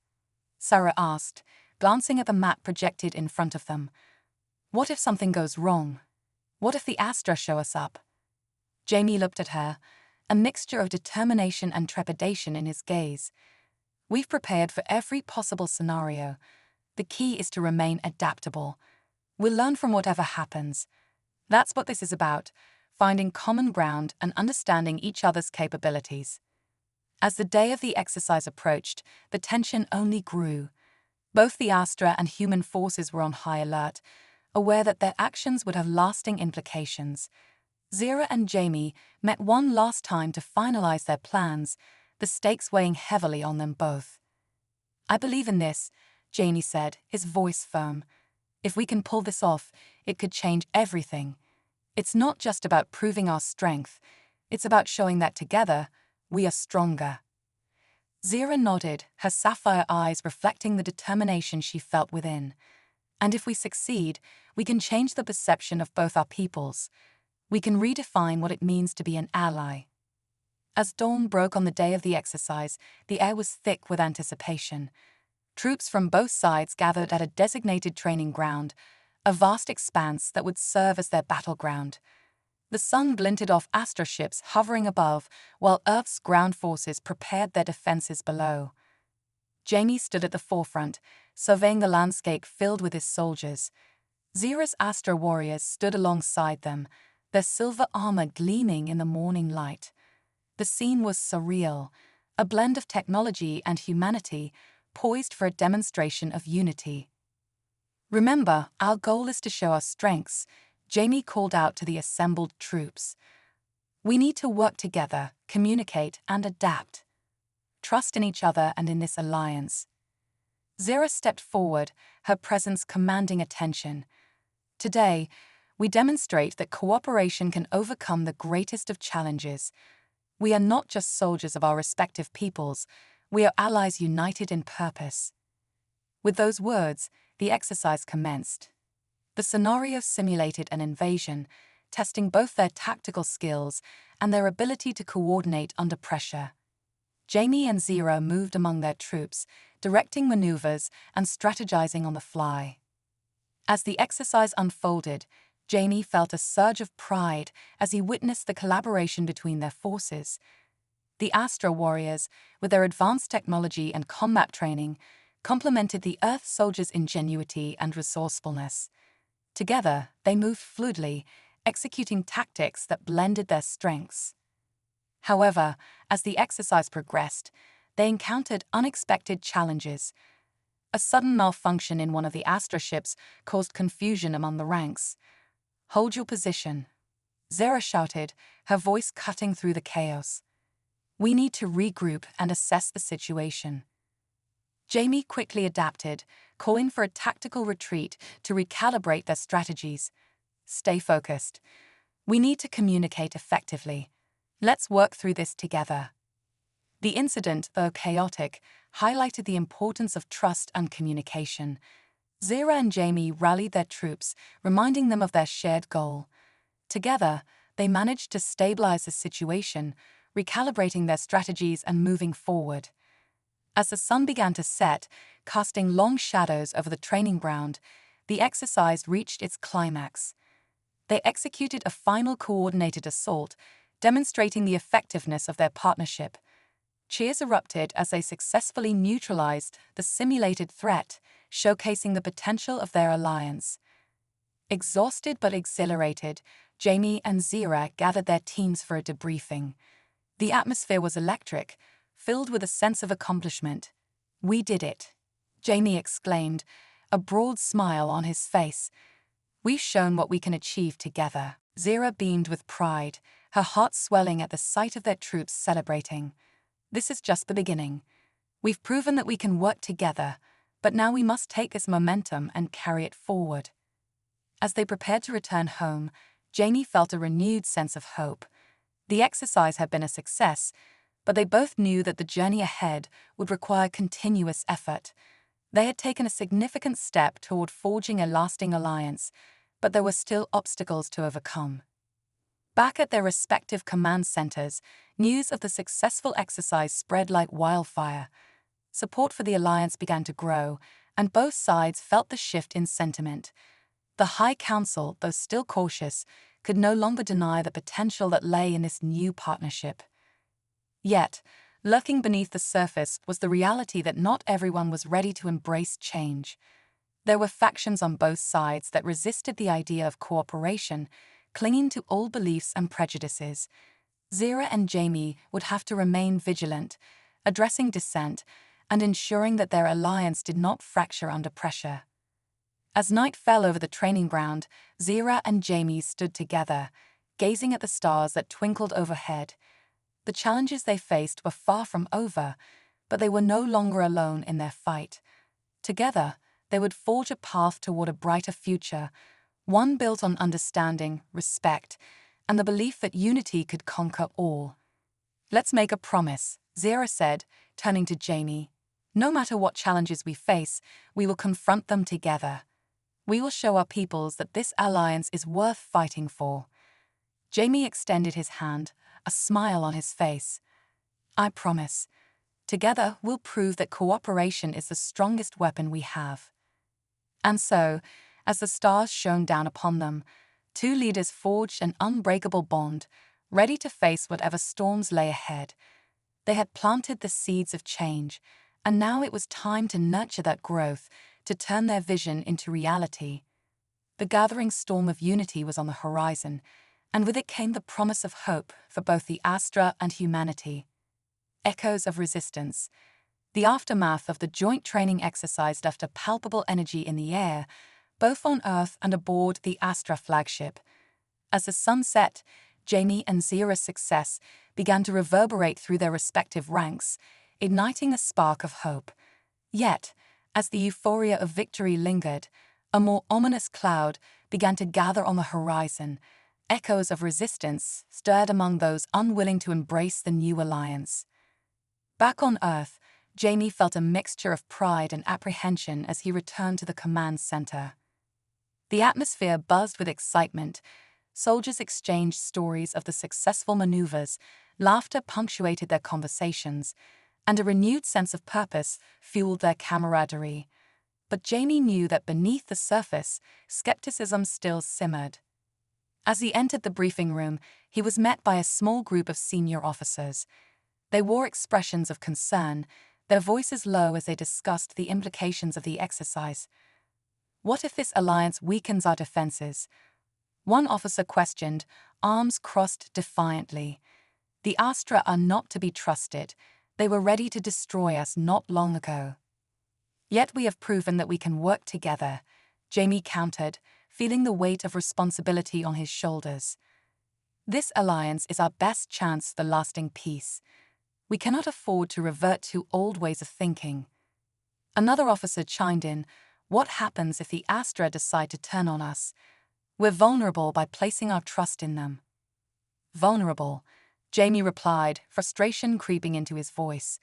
Sarah asked, glancing at the map projected in front of them. "What if something goes wrong? What if the Astra show us up?" Jamie looked at her, a mixture of determination and trepidation in his gaze. "We've prepared for every possible scenario. The key is to remain adaptable. We'll learn from whatever happens. That's what this is about, finding common ground and understanding each other's capabilities." As the day of the exercise approached, the tension only grew. Both the Astra and human forces were on high alert, aware that their actions would have lasting implications. Zira and Jamie met one last time to finalize their plans, the stakes weighing heavily on them both. I believe in this, Jamie said, his voice firm. If we can pull this off, it could change everything. It's not just about proving our strength, it's about showing that together, we are stronger. Zira nodded, her sapphire eyes reflecting the determination she felt within. And if we succeed, we can change the perception of both our peoples. We can redefine what it means to be an ally. As dawn broke on the day of the exercise, the air was thick with anticipation. Troops from both sides gathered at a designated training ground, a vast expanse that would serve as their battleground. The sun glinted off astroships hovering above, while Earth's ground forces prepared their defenses below. Jamie stood at the forefront, surveying the landscape filled with his soldiers. Zira's Astra warriors stood alongside them, their silver armor gleaming in the morning light. The scene was surreal, a blend of technology and humanity, poised for a demonstration of unity. Remember, our goal is to show our strengths, Jamie called out to the assembled troops. We need to work together, communicate, and adapt. Trust in each other and in this alliance. Zira stepped forward, her presence commanding attention. Today, we demonstrate that cooperation can overcome the greatest of challenges. We are not just soldiers of our respective peoples, we are allies united in purpose. With those words, the exercise commenced. The scenario simulated an invasion, testing both their tactical skills and their ability to coordinate under pressure. Jamie and Zira moved among their troops, directing maneuvers and strategizing on the fly. As the exercise unfolded, Jamie felt a surge of pride as he witnessed the collaboration between their forces. The Astra warriors, with their advanced technology and combat training, complemented the Earth soldiers' ingenuity and resourcefulness. Together, they moved fluidly, executing tactics that blended their strengths. However, as the exercise progressed, they encountered unexpected challenges. A sudden malfunction in one of the Astra ships caused confusion among the ranks. "Hold your position," Zira shouted, her voice cutting through the chaos. "We need to regroup and assess the situation." Jamie quickly adapted, calling for a tactical retreat to recalibrate their strategies. "Stay focused. We need to communicate effectively. Let's work through this together." The incident, though chaotic, highlighted the importance of trust and communication. Zira and Jamie rallied their troops, reminding them of their shared goal. Together, they managed to stabilize the situation, recalibrating their strategies and moving forward. As the sun began to set, casting long shadows over the training ground, the exercise reached its climax. They executed a final coordinated assault, demonstrating the effectiveness of their partnership. Cheers erupted as they successfully neutralized the simulated threat, showcasing the potential of their alliance. Exhausted but exhilarated, Jamie and Zira gathered their teams for a debriefing. The atmosphere was electric, filled with a sense of accomplishment. "We did it," Jamie exclaimed, a broad smile on his face. "We've shown what we can achieve together." Zira beamed with pride, her heart swelling at the sight of their troops celebrating. "This is just the beginning. We've proven that we can work together, but now we must take this momentum and carry it forward." As they prepared to return home, Jamie felt a renewed sense of hope. The exercise had been a success, but they both knew that the journey ahead would require continuous effort. They had taken a significant step toward forging a lasting alliance, but there were still obstacles to overcome. Back at their respective command centers, news of the successful exercise spread like wildfire. Support for the alliance began to grow, and both sides felt the shift in sentiment. The High Council, though still cautious, could no longer deny the potential that lay in this new partnership. Yet, lurking beneath the surface was the reality that not everyone was ready to embrace change. There were factions on both sides that resisted the idea of cooperation, clinging to old beliefs and prejudices. Zira and Jamie would have to remain vigilant, addressing dissent and ensuring that their alliance did not fracture under pressure. As night fell over the training ground, Zira and Jamie stood together, gazing at the stars that twinkled overhead. The challenges they faced were far from over, But they were no longer alone in their fight. Together, they would forge a path toward a brighter future, one built on understanding, respect, and the belief that unity could conquer all. "Let's make a promise," Zira said, turning to Jamie. "No matter what challenges we face, we will confront them together. We will show our peoples that this alliance is worth fighting for." Jamie extended his hand, a smile on his face. "I promise. Together, we'll prove that cooperation is the strongest weapon we have." And so, as the stars shone down upon them, two leaders forged an unbreakable bond, ready to face whatever storms lay ahead. They had planted the seeds of change, and now it was time to nurture that growth, to turn their vision into reality. The gathering storm of unity was on the horizon, and with it came the promise of hope for both the Astra and humanity. Echoes of resistance. The aftermath of the joint training exercise left a palpable energy in the air, both on Earth and aboard the Astra flagship. As the sun set, Jamie and Zira's success began to reverberate through their respective ranks, igniting a spark of hope. Yet, as the euphoria of victory lingered, a more ominous cloud began to gather on the horizon. Echoes of resistance stirred among those unwilling to embrace the new alliance. Back on Earth, Jamie felt a mixture of pride and apprehension as he returned to the command center. The atmosphere buzzed with excitement. Soldiers exchanged stories of the successful maneuvers, laughter punctuated their conversations, and a renewed sense of purpose fueled their camaraderie. But Jamie knew that beneath the surface, skepticism still simmered. As he entered the briefing room, he was met by a small group of senior officers. They wore expressions of concern, their voices low as they discussed the implications of the exercise. "What if this alliance weakens our defenses?" One officer questioned, arms crossed defiantly. "The Astra are not to be trusted. They were ready to destroy us not long ago." "Yet we have proven that we can work together," Jamie countered, feeling the weight of responsibility on his shoulders. "This alliance is our best chance for lasting peace. We cannot afford to revert to old ways of thinking." Another officer chimed in, "What happens if the Astra decide to turn on us? We're vulnerable by placing our trust in them." "Vulnerable," Jamie replied, frustration creeping into his voice.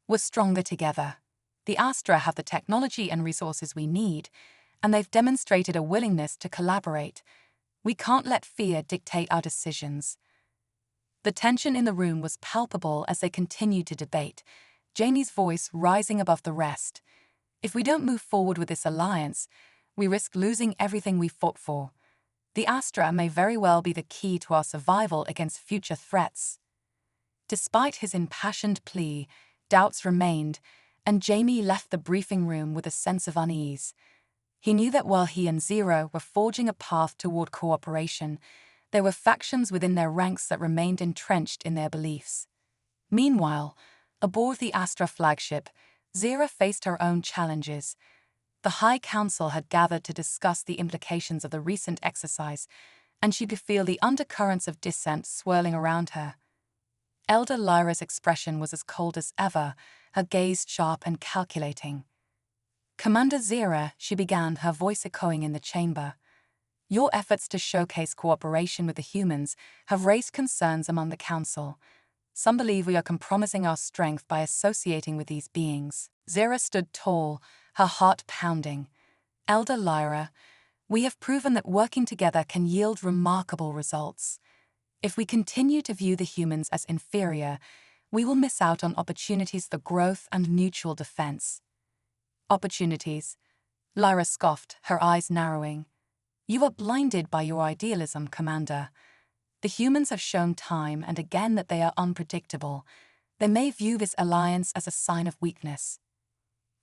"We're stronger together. The Astra have the technology and resources we need, and they've demonstrated a willingness to collaborate. We can't let fear dictate our decisions." The tension in the room was palpable as they continued to debate, Jamie's voice rising above the rest. "If we don't move forward with this alliance, we risk losing everything we fought for. The Astra may very well be the key to our survival against future threats." Despite his impassioned plea, doubts remained, and Jamie left the briefing room with a sense of unease. He knew that while he and Zira were forging a path toward cooperation, there were factions within their ranks that remained entrenched in their beliefs. Meanwhile, aboard the Astra flagship, Zira faced her own challenges. The High Council had gathered to discuss the implications of the recent exercise, and she could feel the undercurrents of dissent swirling around her. Elder Lyra's expression was as cold as ever, her gaze sharp and calculating. "Commander Zira," she began, her voice echoing in the chamber, "your efforts to showcase cooperation with the humans have raised concerns among the Council. Some believe we are compromising our strength by associating with these beings." Zira stood tall, her heart pounding. "Elder Lyra, we have proven that working together can yield remarkable results. If we continue to view the humans as inferior, we will miss out on opportunities for growth and mutual defense." "Opportunities?" Lyra scoffed, her eyes narrowing. "You are blinded by your idealism, Commander. The humans have shown time and again that they are unpredictable. They may view this alliance as a sign of weakness.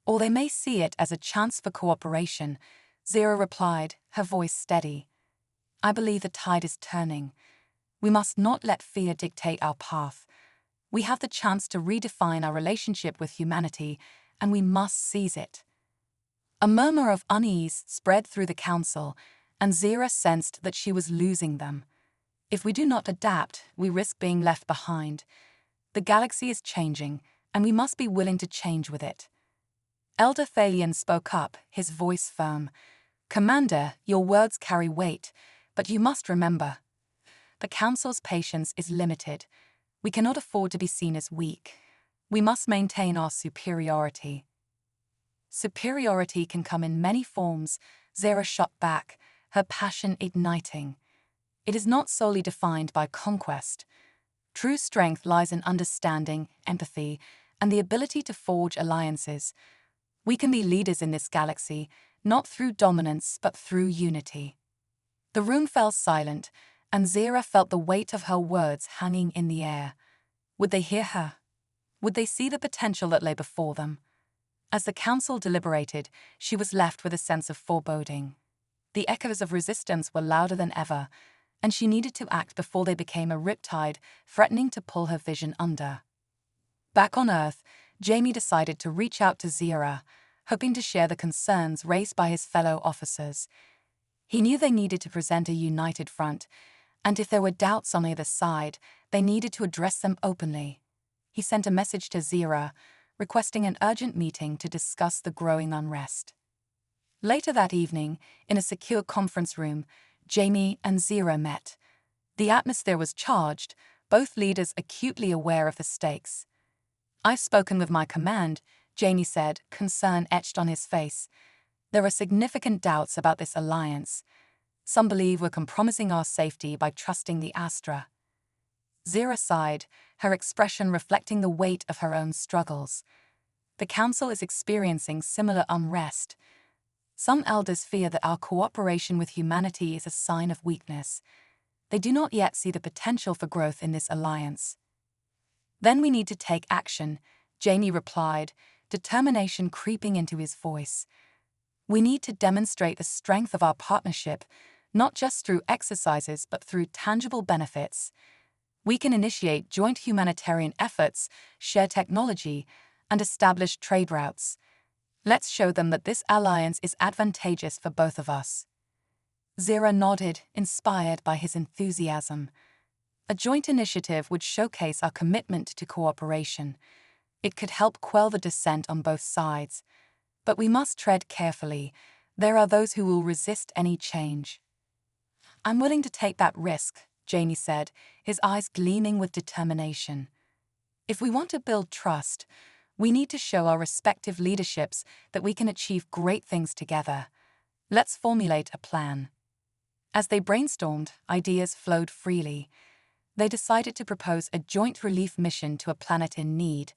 Or they may see it as a chance for cooperation," Zira replied, her voice steady. "I believe the tide is turning. We must not let fear dictate our path. We have the chance to redefine our relationship with humanity, and we must seize it." A murmur of unease spread through the council, and Zira sensed that she was losing them. "If we do not adapt, we risk being left behind. The galaxy is changing, and we must be willing to change with it. Elder Thalion spoke up, his voice firm. "Commander, your words carry weight, but you must remember, the Council's patience is limited. We cannot afford to be seen as weak. We must maintain our superiority." "Superiority can come in many forms," Zera shot back, her passion igniting. "It is not solely defined by conquest. True strength lies in understanding, empathy, and the ability to forge alliances. We can be leaders in this galaxy, not through dominance but through unity." The room fell silent, and Zera felt the weight of her words hanging in the air. Would they hear her? Would they see the potential that lay before them? As the council deliberated, she was left with a sense of foreboding. The echoes of resistance were louder than ever, and she needed to act before they became a riptide, threatening to pull her vision under. Back on Earth, Jamie decided to reach out to Zera, hoping to share the concerns raised by his fellow officers. He knew they needed to present a united front, and if there were doubts on either side, they needed to address them openly. He sent a message to Zera, requesting an urgent meeting to discuss the growing unrest. Later that evening, in a secure conference room, Jamie and Zera met. The atmosphere was charged, both leaders acutely aware of the stakes. "I've spoken with my command," Jamie said, concern etched on his face. "There are significant doubts about this alliance. Some believe we're compromising our safety by trusting the Astra." Zera sighed, her expression reflecting the weight of her own struggles. The Council is experiencing similar unrest. Some elders fear that our cooperation with humanity is a sign of weakness. They do not yet see the potential for growth in this alliance. "Then we need to take action," Jamie replied, determination creeping into his voice. "We need to demonstrate the strength of our partnership, not just through exercises but through tangible benefits. We can initiate joint humanitarian efforts, share technology, and establish trade routes. Let's show them that this alliance is advantageous for both of us." Zera nodded, inspired by his enthusiasm. A joint initiative would showcase our commitment to cooperation. It could help quell the dissent on both sides. But we must tread carefully. There are those who will resist any change. "I'm willing to take that risk," Jamie said, his eyes gleaming with determination. "If we want to build trust, we need to show our respective leaderships that we can achieve great things together. Let's formulate a plan." As they brainstormed, ideas flowed freely. They decided to propose a joint relief mission to a planet in need,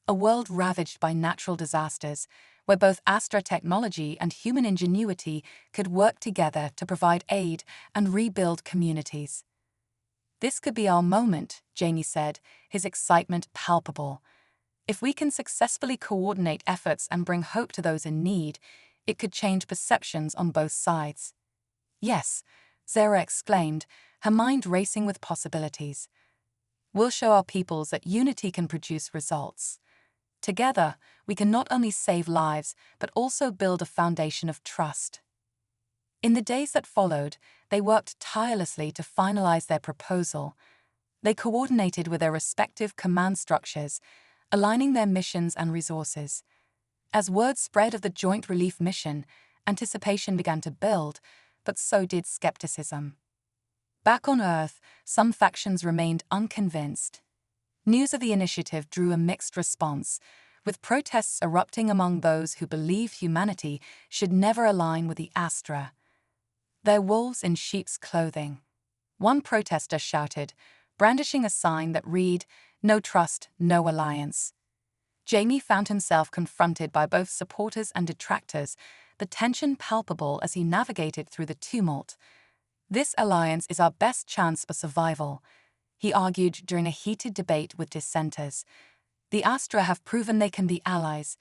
a world ravaged by natural disasters, where both Astra technology and human ingenuity could work together to provide aid and rebuild communities. "This could be our moment," Jamie said, his excitement palpable. "If we can successfully coordinate efforts and bring hope to those in need, it could change perceptions on both sides." "Yes," Zera exclaimed, her mind racing with possibilities. "We'll show our peoples that unity can produce results. Together, we can not only save lives, but also build a foundation of trust." In the days that followed, they worked tirelessly to finalize their proposal. They coordinated with their respective command structures, aligning their missions and resources. As word spread of the joint relief mission, anticipation began to build, but so did skepticism. Back on Earth, some factions remained unconvinced. News of the initiative drew a mixed response, with protests erupting among those who believe humanity should never align with the Astra. "They're wolves in sheep's clothing," one protester shouted, brandishing a sign that read, "No trust, no alliance." Jamie found himself confronted by both supporters and detractors, the tension palpable as he navigated through the tumult. "This alliance is our best chance for survival," he argued during a heated debate with dissenters. "The Astra have proven they can be allies.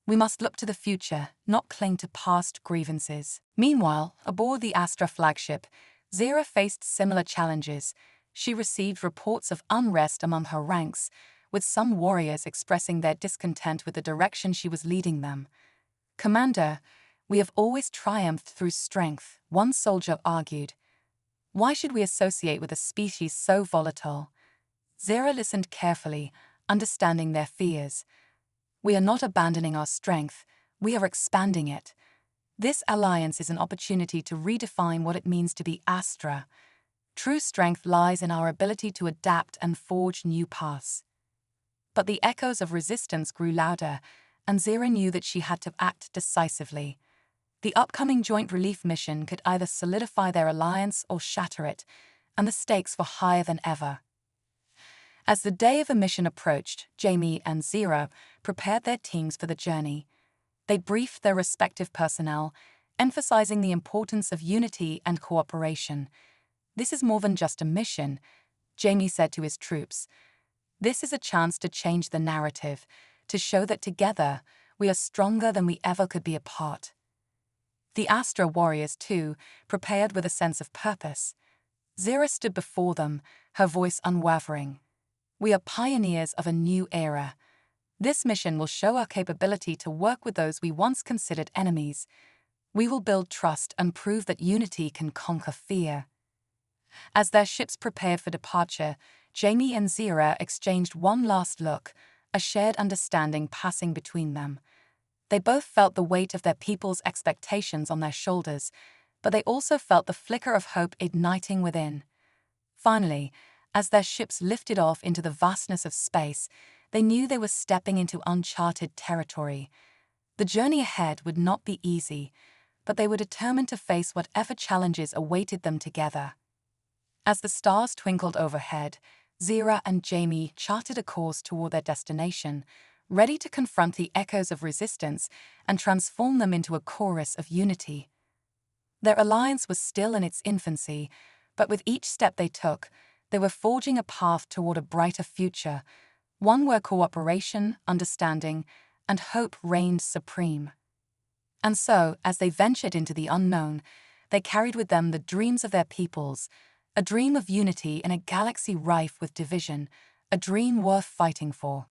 We must look to the future, not cling to past grievances." Meanwhile, aboard the Astra flagship, Zera faced similar challenges. She received reports of unrest among her ranks, with some warriors expressing their discontent with the direction she was leading them. "Commander, we have always triumphed through strength," one soldier argued. "Why should we associate with a species so volatile?" Zera listened carefully, understanding their fears. We are not abandoning our strength, we are expanding it. This alliance is an opportunity to redefine what it means to be Astra. True strength lies in our ability to adapt and forge new paths. But the echoes of resistance grew louder, and Zira knew that she had to act decisively. The upcoming joint relief mission could either solidify their alliance or shatter it, and the stakes were higher than ever. As the day of the mission approached, Jamie and Zira prepared their teams for the journey. They briefed their respective personnel, emphasizing the importance of unity and cooperation. "This is more than just a mission," Jamie said to his troops. "This is a chance to change the narrative, to show that together we are stronger than we ever could be apart." The Astra warriors, too, prepared with a sense of purpose. Zira stood before them, her voice unwavering. "We are pioneers of a new era. This mission will show our capability to work with those we once considered enemies. We will build trust and prove that unity can conquer fear." As their ships prepared for departure, Jamie and Zira exchanged one last look, a shared understanding passing between them. They both felt the weight of their people's expectations on their shoulders, but they also felt the flicker of hope igniting within. Finally, as their ships lifted off into the vastness of space, they knew they were stepping into uncharted territory. The journey ahead would not be easy, but they were determined to face whatever challenges awaited them together. As the stars twinkled overhead, Zira and Jamie charted a course toward their destination, ready to confront the echoes of resistance and transform them into a chorus of unity. Their alliance was still in its infancy, but with each step they took, they were forging a path toward a brighter future, one where cooperation, understanding, and hope reigned supreme. And so, as they ventured into the unknown, they carried with them the dreams of their peoples, a dream of unity in a galaxy rife with division, a dream worth fighting for.